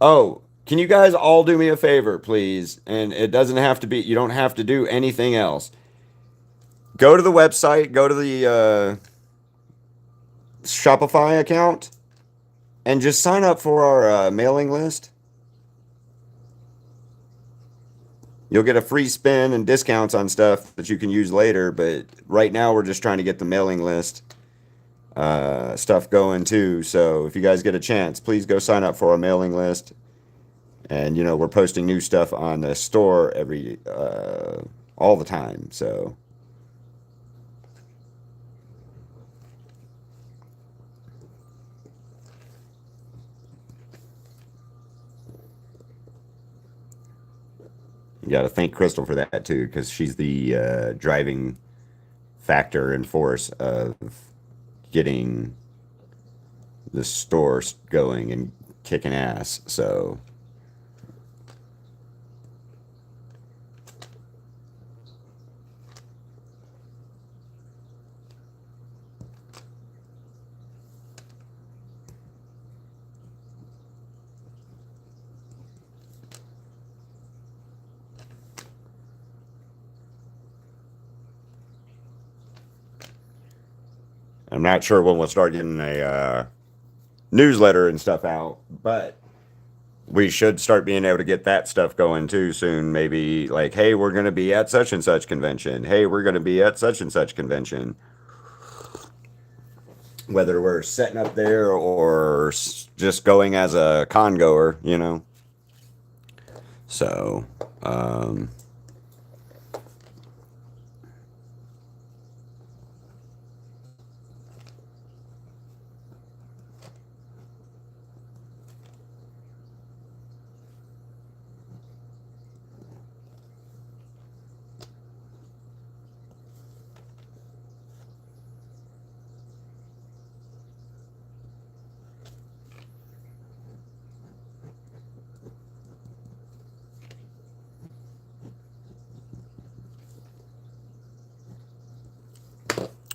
Oh, can you guys all do me a favor, please? And it doesn't have to be, you don't have to do anything else. Go to the website, go to the Shopify account, and just sign up for our mailing list. You'll get a free spin and discounts on stuff that you can use later, but right now we're just trying to get the mailing list stuff going too. So if you guys get a chance, please go sign up for our mailing list. And we're posting new stuff on the store all the time. So you got to thank Crystal for that too, because she's the driving factor and force of getting the store going and kicking ass. So I'm not sure when we'll start getting a newsletter and stuff out, but we should start being able to get that stuff going too soon. Maybe like, hey, we're going to be at such and such convention. Hey, we're going to be at such and such convention. Whether we're setting up there or just going as a con goer. So,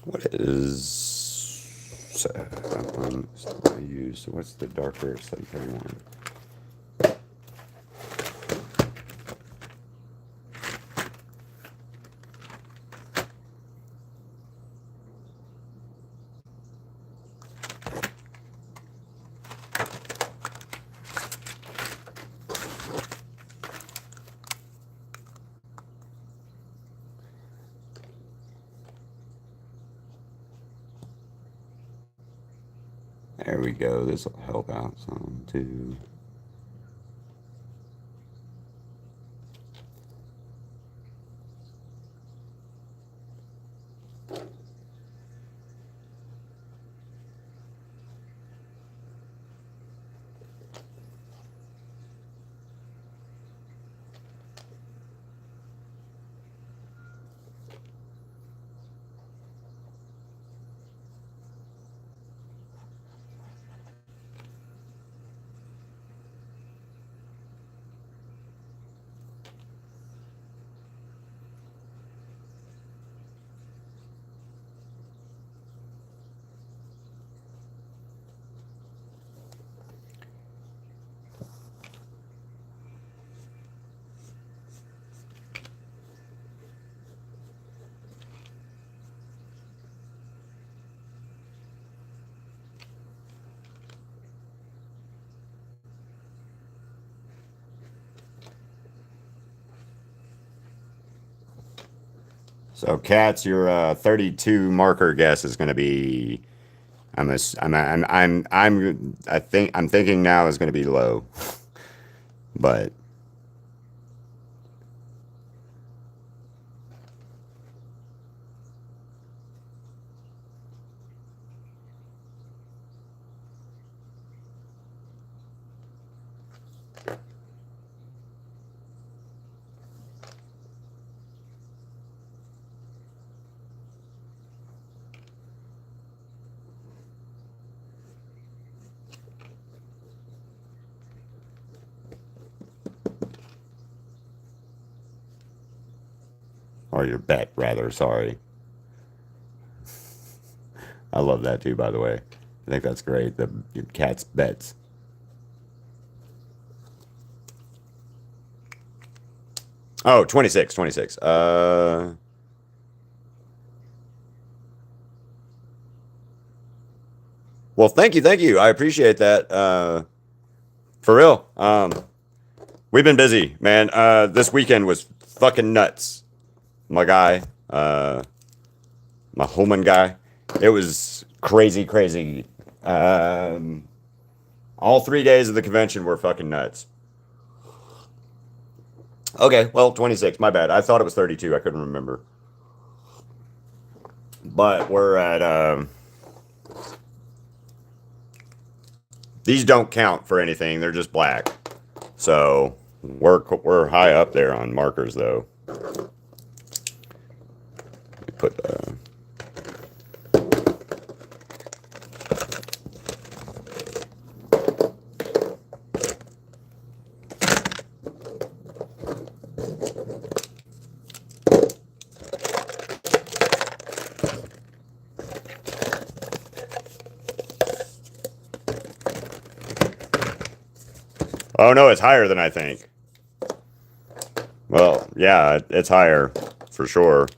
what is I use? What's the darker slate one? There we go. This will help out some too. So, Cats, your 32 marker guess is going to be. I'm thinking now is going to be low, but Or your bet, rather. Sorry. I love that too, by the way. I think that's great. Your cat's bets. Oh, 26, 26. Well, thank you, thank you. I appreciate that. For real. We've been busy, man. This weekend was fucking nuts. My guy, my Holman guy. It was crazy, crazy. All 3 days of the convention were fucking nuts. Okay, well, 26. My bad. I thought it was 32. I couldn't remember. But we're at. These don't count for anything. They're just black. So we're high up there on markers, though. Put. Oh no, it's higher than I think. Well, yeah, it's higher for sure.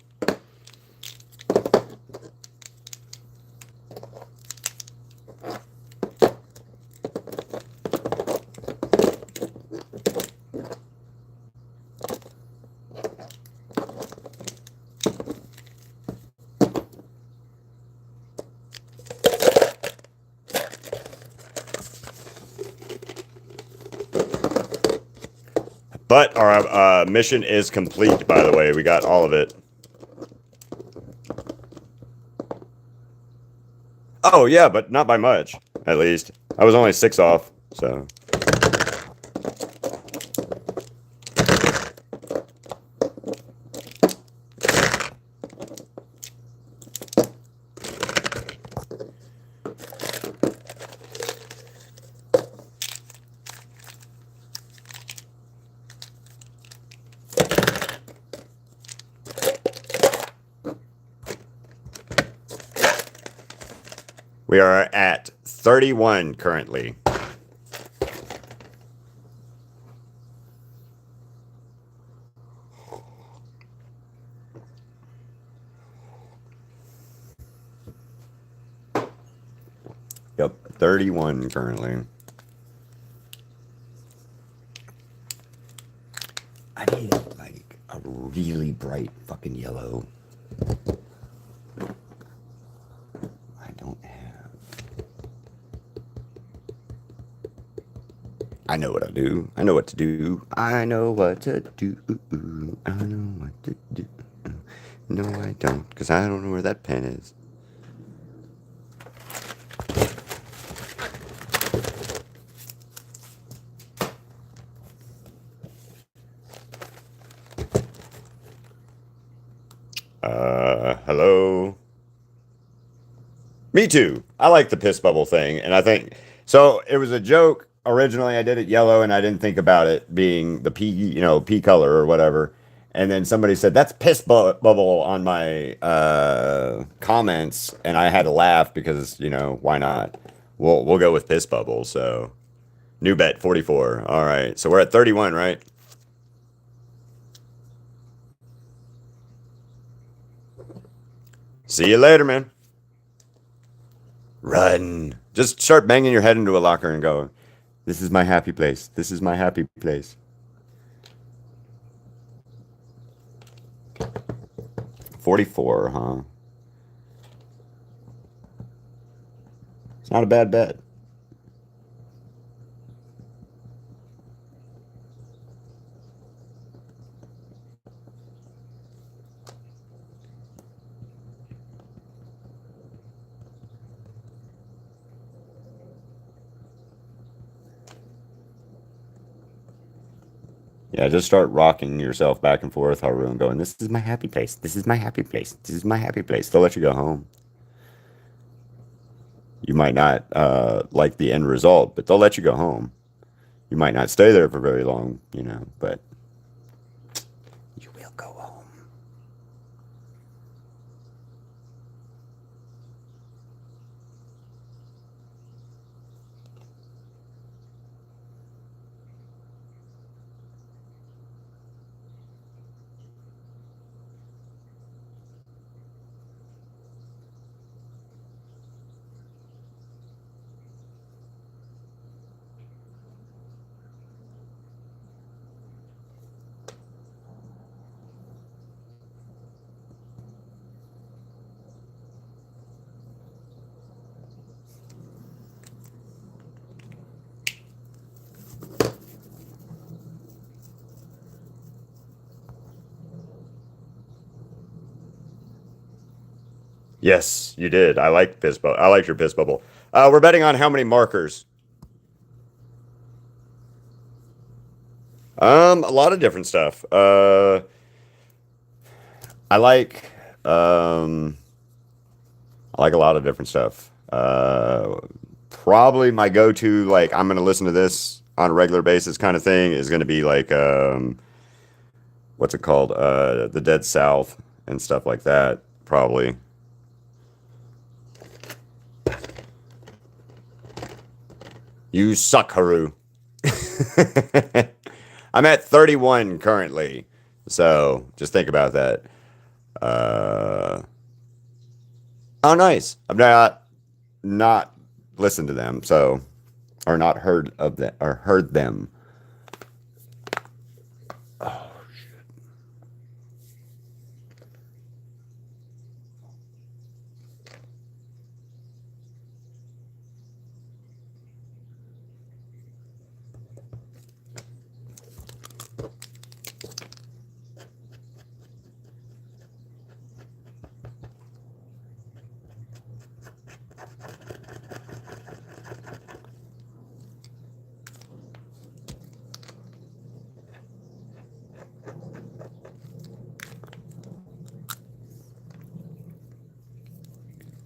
But our mission is complete, by the way. We got all of it. Oh, yeah, but not by much, at least. I was only 6 off, so. We are at 31 currently. Yep, 31 currently. I need like a really bright fucking yellow. I don't have. I know what I do. I know what to do. I know what to do. I know what to do. No, I don't, because I don't know where that pen is. Hello? Me too. I like the piss bubble thing, and I think so. It was a joke originally. I did it yellow, and I didn't think about it being the P, P color or whatever. And then somebody said that's bubble on my comments, and I had to laugh because why not? We'll go with piss bubble. So new bet 44. All right, so we're at 31, right? See you later, man. Run. Just start banging your head into a locker and go, this is my happy place. This is my happy place. 44, huh? It's not a bad bet. Yeah, just start rocking yourself back and forth, Haru, and going, this is my happy place. This is my happy place. This is my happy place. They'll let you go home. You might not like the end result, but they'll let you go home. You might not stay there for very long, but you will go home. Yes, you did. I like piss bubble. I like your piss bubble. We're betting on how many markers. A lot of different stuff. I like um I like a lot of different stuff. Probably my go-to, like I'm gonna listen to this on a regular basis kind of thing is gonna be like what's it called? The Dead South and stuff like that. Probably. You suck, Haru. I'm at 31 currently. So just think about that. Uh, oh, nice. I've not listened to them, so or not heard of them or heard them.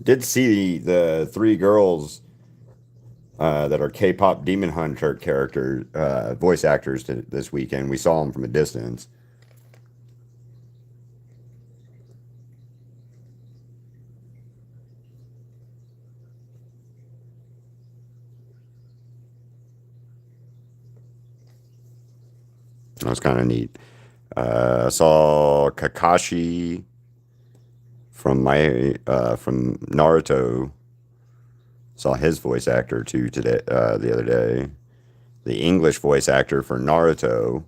Did see the three girls that are K-pop Demon Hunter character voice actors this weekend. We saw them from a distance. That was kind of neat. I saw Kakashi from Naruto. Saw his voice actor too today, the other day. The English voice actor for Naruto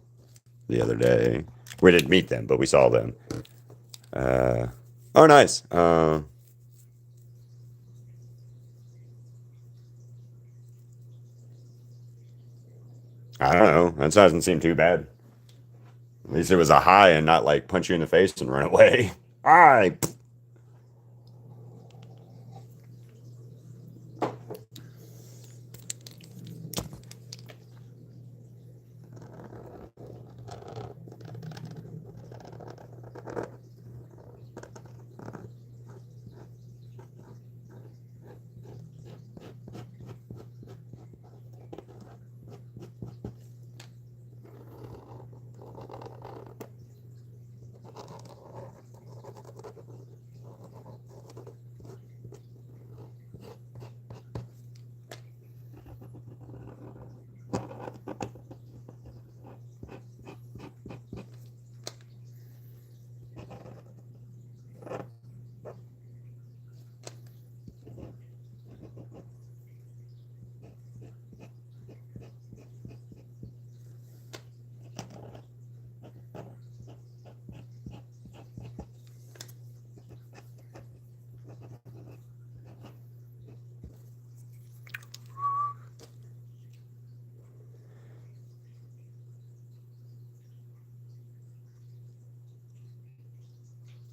the other day. We didn't meet them, but we saw them. Uh, oh, nice. I don't know. That doesn't seem too bad. At least it was a high and not like punch you in the face and run away. I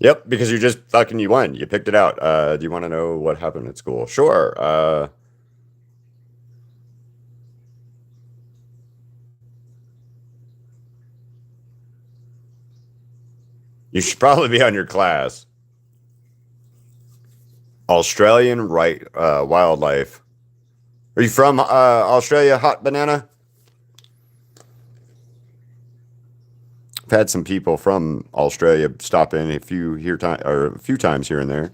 Yep, because you won. You picked it out. Do you want to know what happened at school? Sure. You should probably be on your class. Australian right wildlife. Are you from Australia, hot banana? I've had some people from Australia stop in a few times here and there.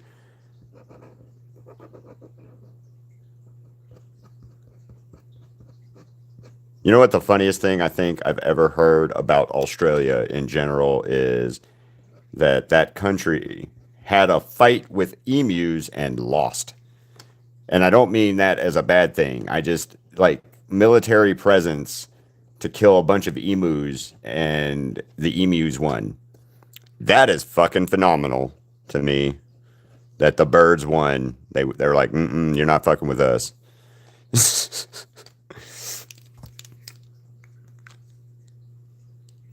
You know what the funniest thing I think I've ever heard about Australia in general is that country had a fight with emus and lost. And I don't mean that as a bad thing. I just like military presence to kill a bunch of emus and the emus won. That is fucking phenomenal to me that the birds won. They're like, you're not fucking with us.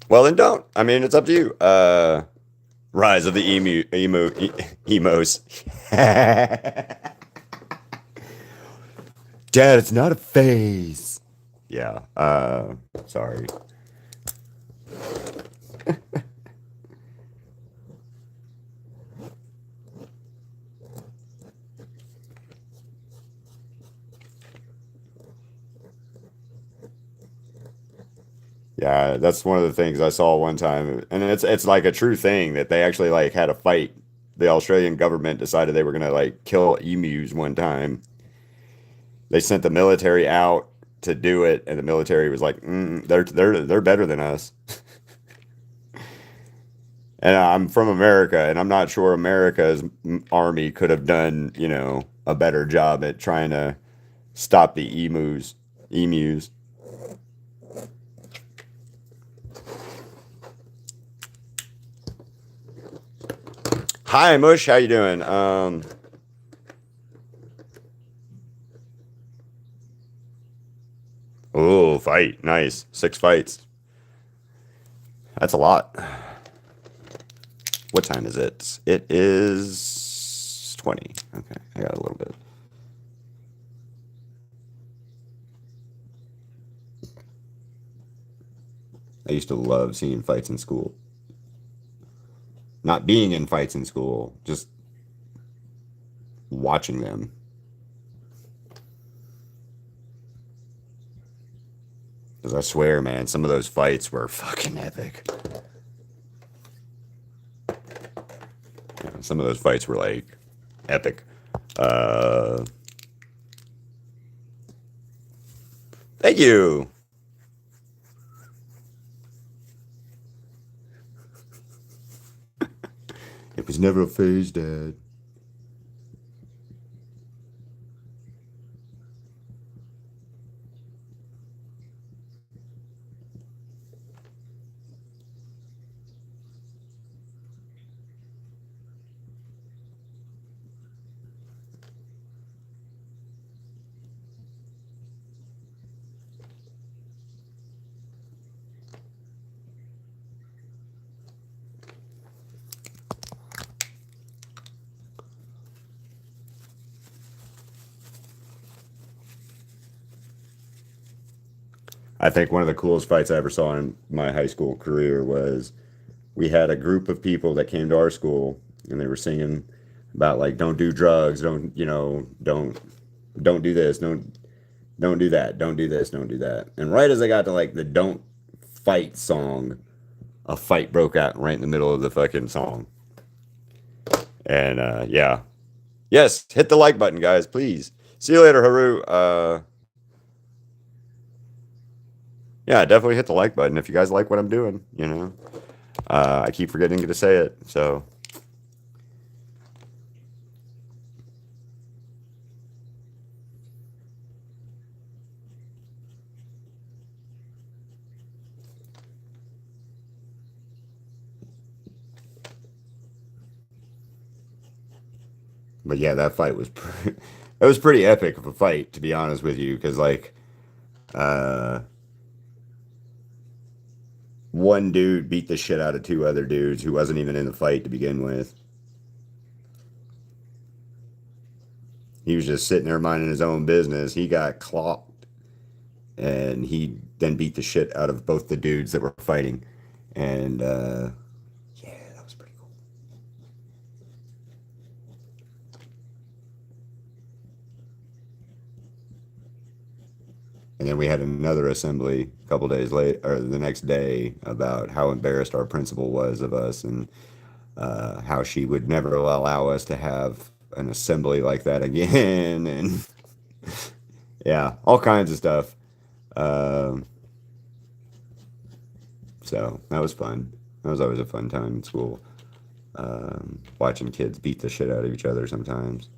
Well, then don't. I mean, it's up to you. Rise of the emos. Dad, it's not a phase. Yeah. Sorry. Yeah, that's one of the things I saw one time, and it's like a true thing that they actually like had a fight. The Australian government decided they were gonna like kill emus one time. They sent the military out to do it, and the military was like, they're better than us. And I'm from America, and I'm not sure America's army could have done, a better job at trying to stop the emus. Emus. Hi, Mush. How you doing? Oh, fight. Nice. 6 fights. That's a lot. What time is it? It is 20. Okay, I got a little bit. I used to love seeing fights in school. Not being in fights in school, just watching them. Because I swear, man, some of those fights were fucking epic. Yeah, some of those fights were like epic. Uh, Thank you. It was never a phase, Dad. I think one of the coolest fights I ever saw in my high school career was we had a group of people that came to our school and they were singing about like don't do drugs, don't do this, don't do that, don't do this, don't do that. And right as I got to like the don't fight song, a fight broke out right in the middle of the fucking song. And yeah. Yes, hit the like button, guys, please. See you later, Haru. Yeah, definitely hit the like button if you guys like what I'm doing. I keep forgetting to say it, so. But yeah, that fight was it was pretty epic of a fight, to be honest with you, because like uh one dude beat the shit out of two other dudes who wasn't even in the fight to begin with. He was just sitting there minding his own business. He got clocked, and he then beat the shit out of both the dudes that were fighting. And yeah, that was pretty cool. And then we had another assembly a couple days later, or the next day, about how embarrassed our principal was of us, and how she would never allow us to have an assembly like that again, and yeah, all kinds of stuff. Um, so that was fun. That was always a fun time in school. Watching kids beat the shit out of each other sometimes.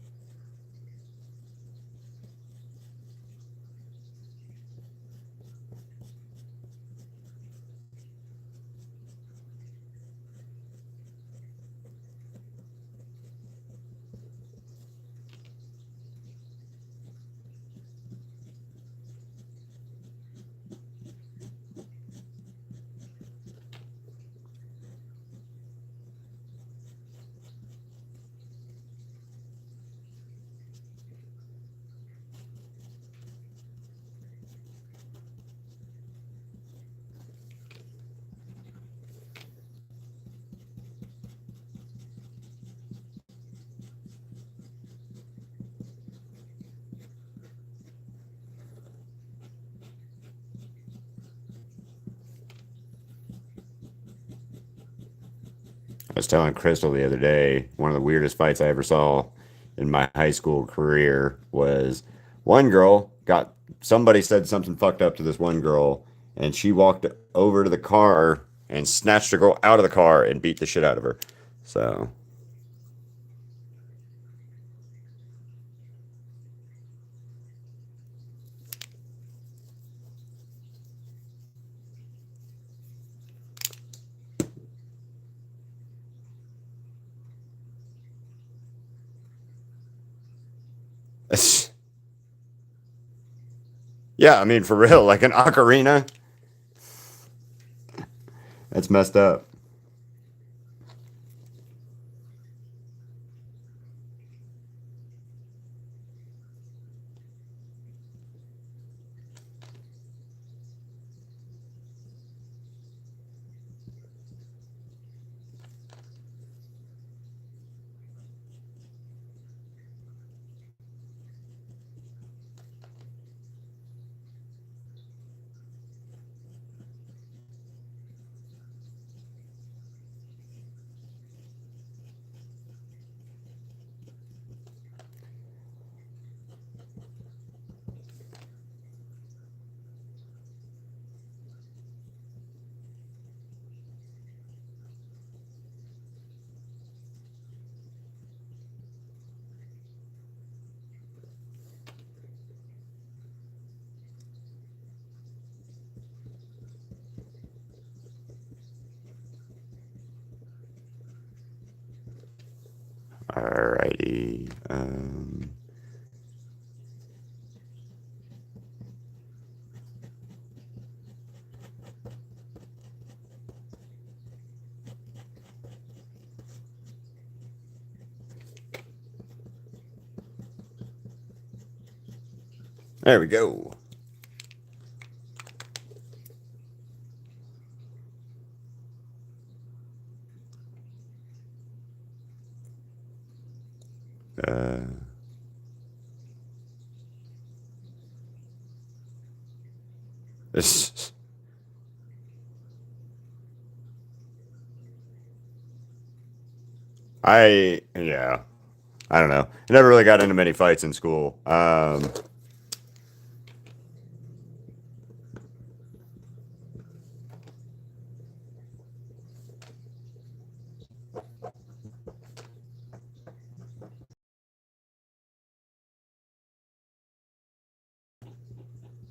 I was telling Crystal the other day, one of the weirdest fights I ever saw in my high school career was one girl got somebody said something fucked up to this one girl, and she walked over to the car and snatched the girl out of the car and beat the shit out of her. So, yeah, I mean, for real, like an ocarina, that's messed up. Alrighty. There we go. Uh, this, yeah, I don't know. I never really got into many fights in school.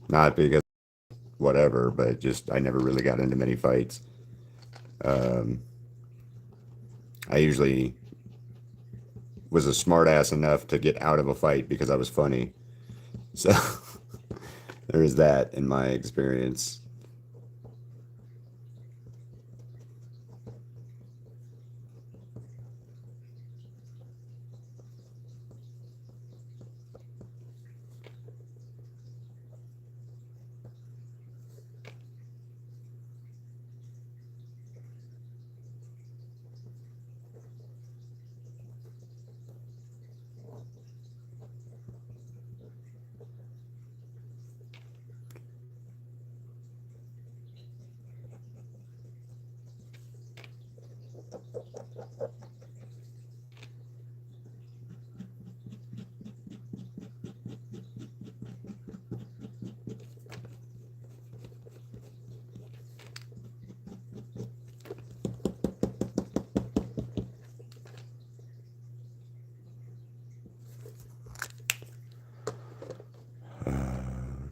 Not because whatever, but just I never really got into many fights. Um, I usually was a smart ass enough to get out of a fight because I was funny. So there is that in my experience.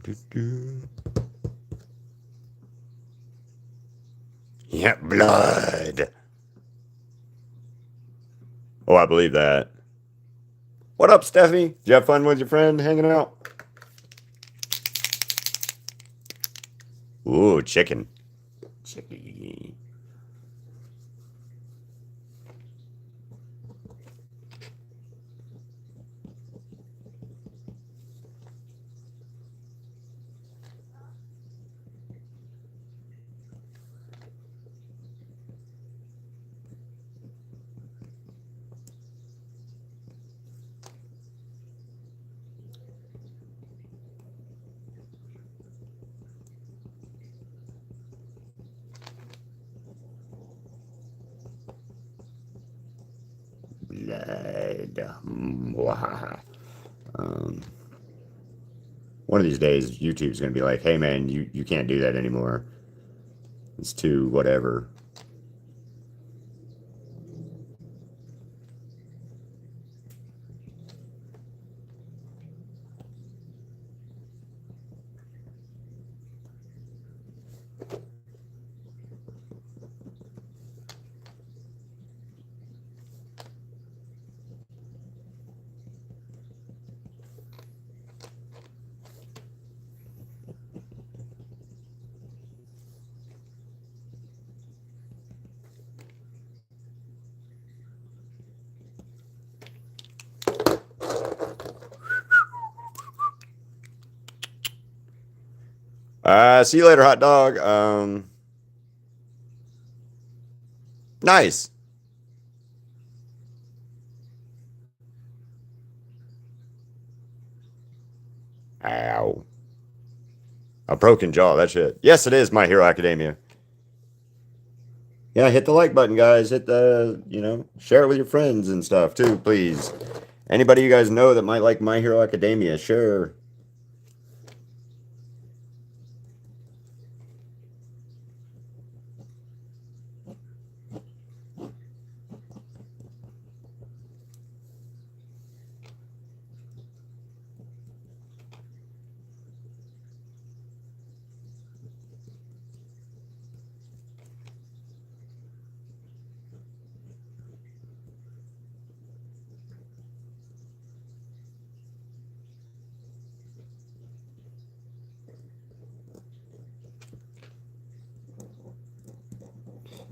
Doo-doo. Yeah, blood. Oh, I believe that. What up, Steffi? Did you have fun with your friend hanging out? Ooh, chicken. Chicken. Um, one of these days, YouTube's going to be like, hey, man, you can't do that anymore. It's too whatever. See you later, hot dog. Nice. Ow. A broken jaw, that shit. Yes, it is My Hero Academia. Yeah, hit the like button, guys. Hit the, share it with your friends and stuff, too, please. Anybody you guys know that might like My Hero Academia, share.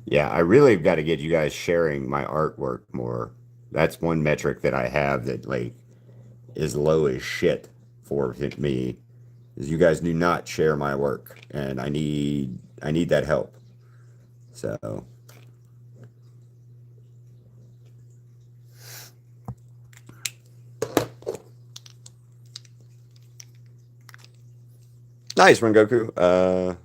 Yeah, I really got to get you guys sharing my artwork more. That's one metric that I have that like is low as shit for me. Is you guys do not share my work, and I need that help. So nice, Rengoku.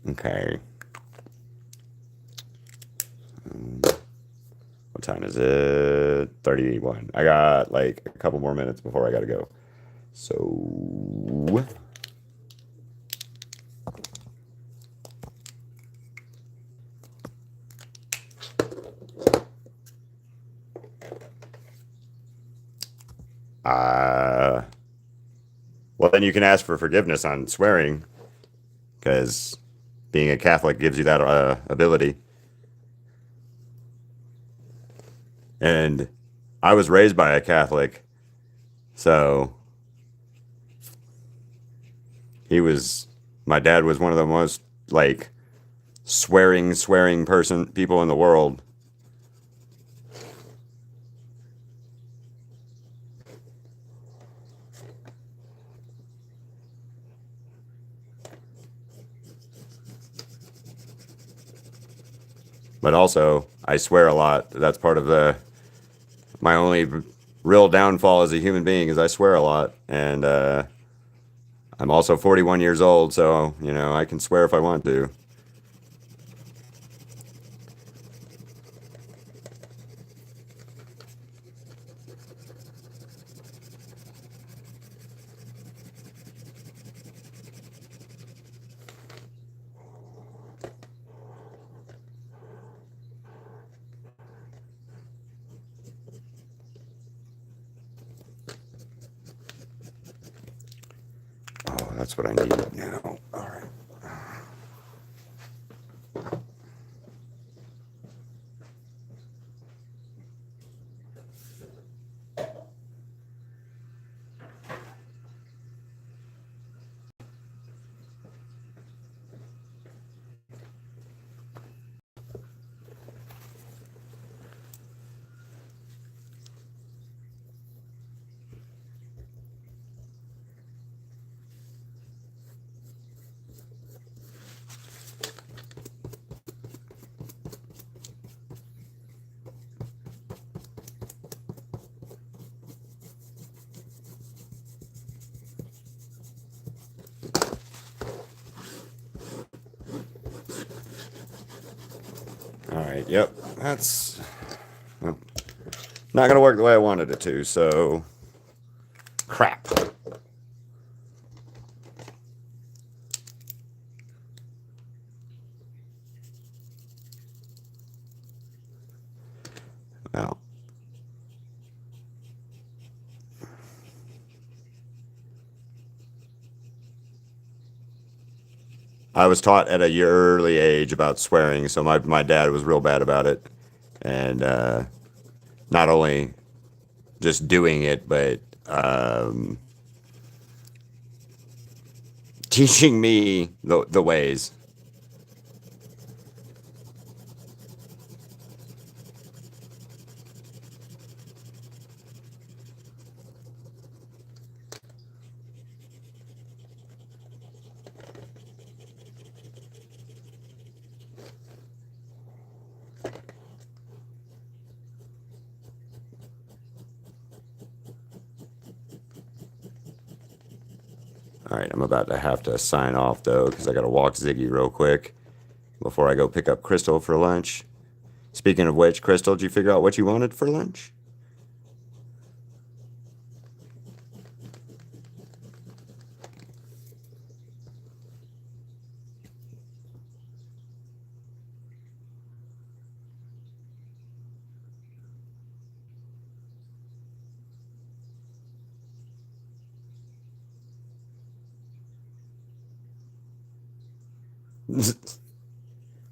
Okay. What time is it? 31. I got like a couple more minutes before I gotta go. So uh well then you can ask for forgiveness on swearing because being a Catholic gives you that ability. And I was raised by a Catholic, so he was my dad was one of the most like swearing people in the world. But also, I swear a lot. That's part of the my only real downfall as a human being is I swear a lot, and I'm also 41 years old, so I can swear if I want to. Oh, that's what I need now. All right. right. Yep. That's well, not going to work the way I wanted it to, so crap. Well, I was taught at a early age about swearing, so my dad was real bad about it. And not only just doing it, but teaching me the ways. All right, I'm about to have to sign off though, because I got to walk Ziggy real quick before I go pick up Crystal for lunch. Speaking of which, Crystal, did you figure out what you wanted for lunch?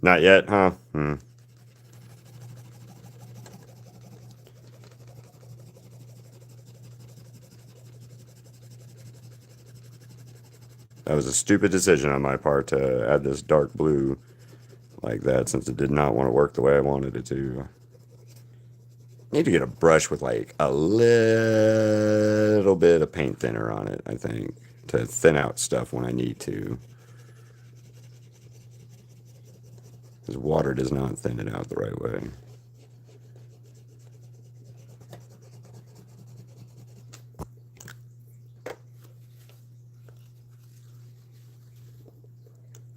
Not yet, huh? That was a stupid decision on my part to add this dark blue like that, since it did not want to work the way I wanted it to. Need to get a brush with like a little bit of paint thinner on it, I think, to thin out stuff when I need to. Because water does not thin it out the right way.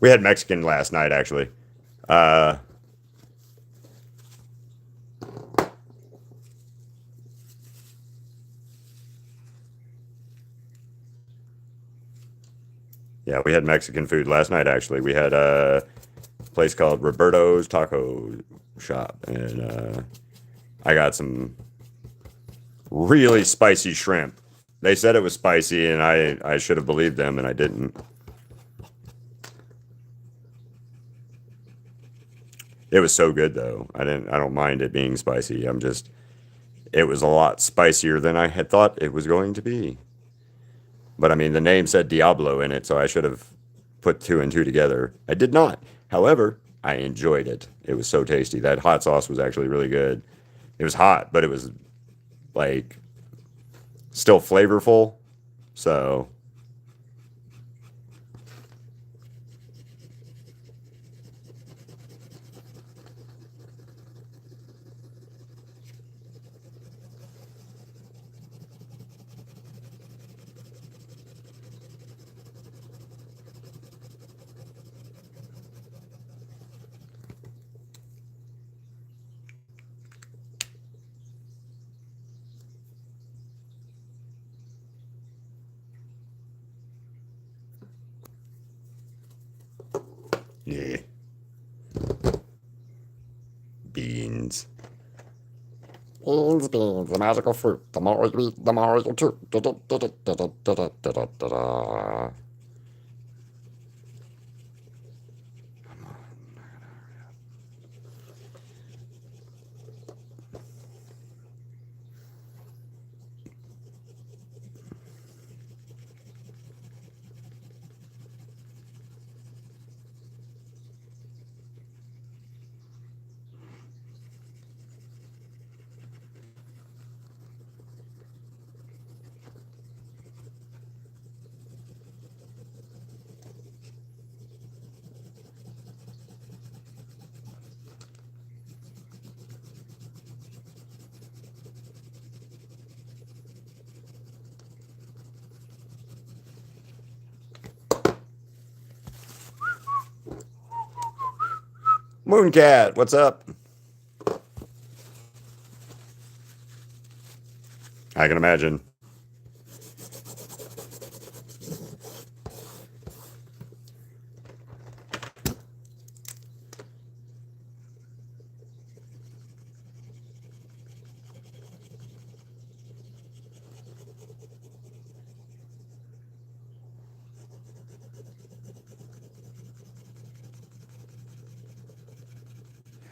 We had Mexican last night, actually. Uh, yeah, we had Mexican food last night, actually. We had a place called Roberto's Taco Shop, and I got some really spicy shrimp. They said it was spicy, and I should have believed them, and I didn't. It was so good though. I don't mind it being spicy. It was a lot spicier than I had thought it was going to be. But I mean, the name said Diablo in it, so I should have put two and two together. I did not. However, I enjoyed it. It was so tasty. That hot sauce was actually really good. It was hot, but it was like still flavorful. So yeah, beans. Beans, the magical fruit. The more you eat, the more you toot. Mooncat, what's up? I can imagine.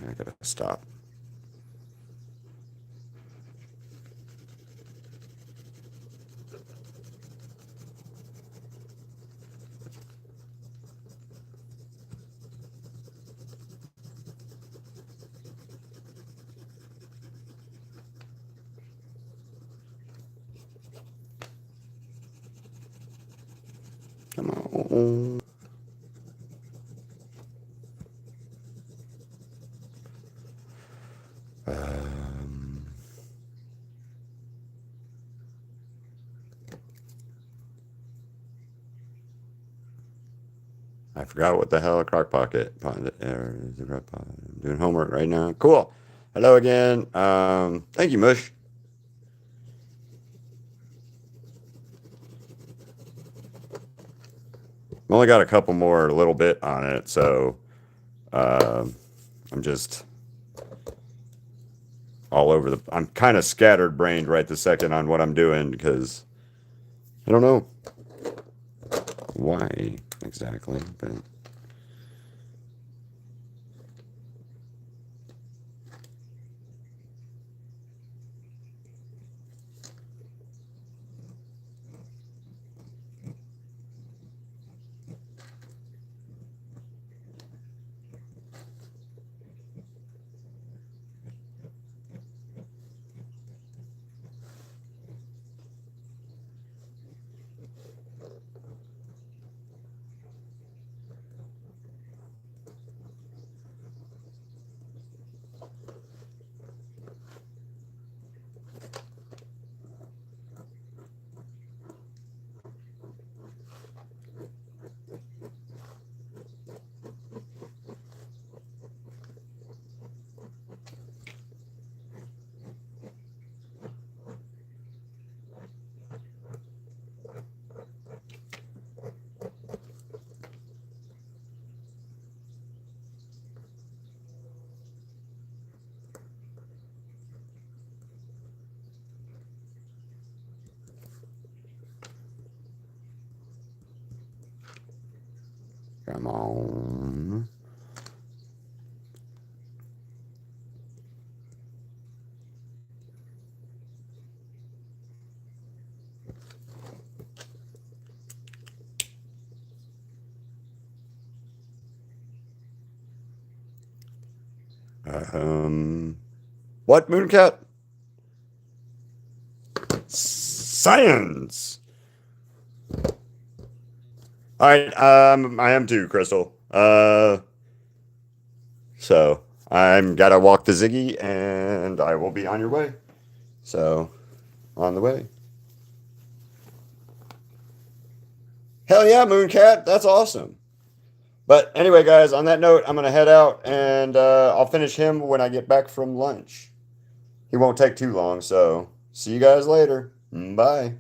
I gotta stop. Come on. I forgot what the hell a crock pocket. I'm doing homework right now. Cool. Hello again. Thank you, Mush. I've only got a couple more, a little bit on it, so I'm just all over the. I'm kind of scattered brained right this second on what I'm doing because I don't know why exactly, but. Come on. What, Mooncat? Science. All right, I am too, Crystal. So I'm gotta walk the Ziggy, and I will be on your way. So, on the way. Hell yeah, Mooncat, that's awesome. But anyway, guys, on that note, I'm gonna head out, and I'll finish him when I get back from lunch. He won't take too long, so see you guys later. Bye.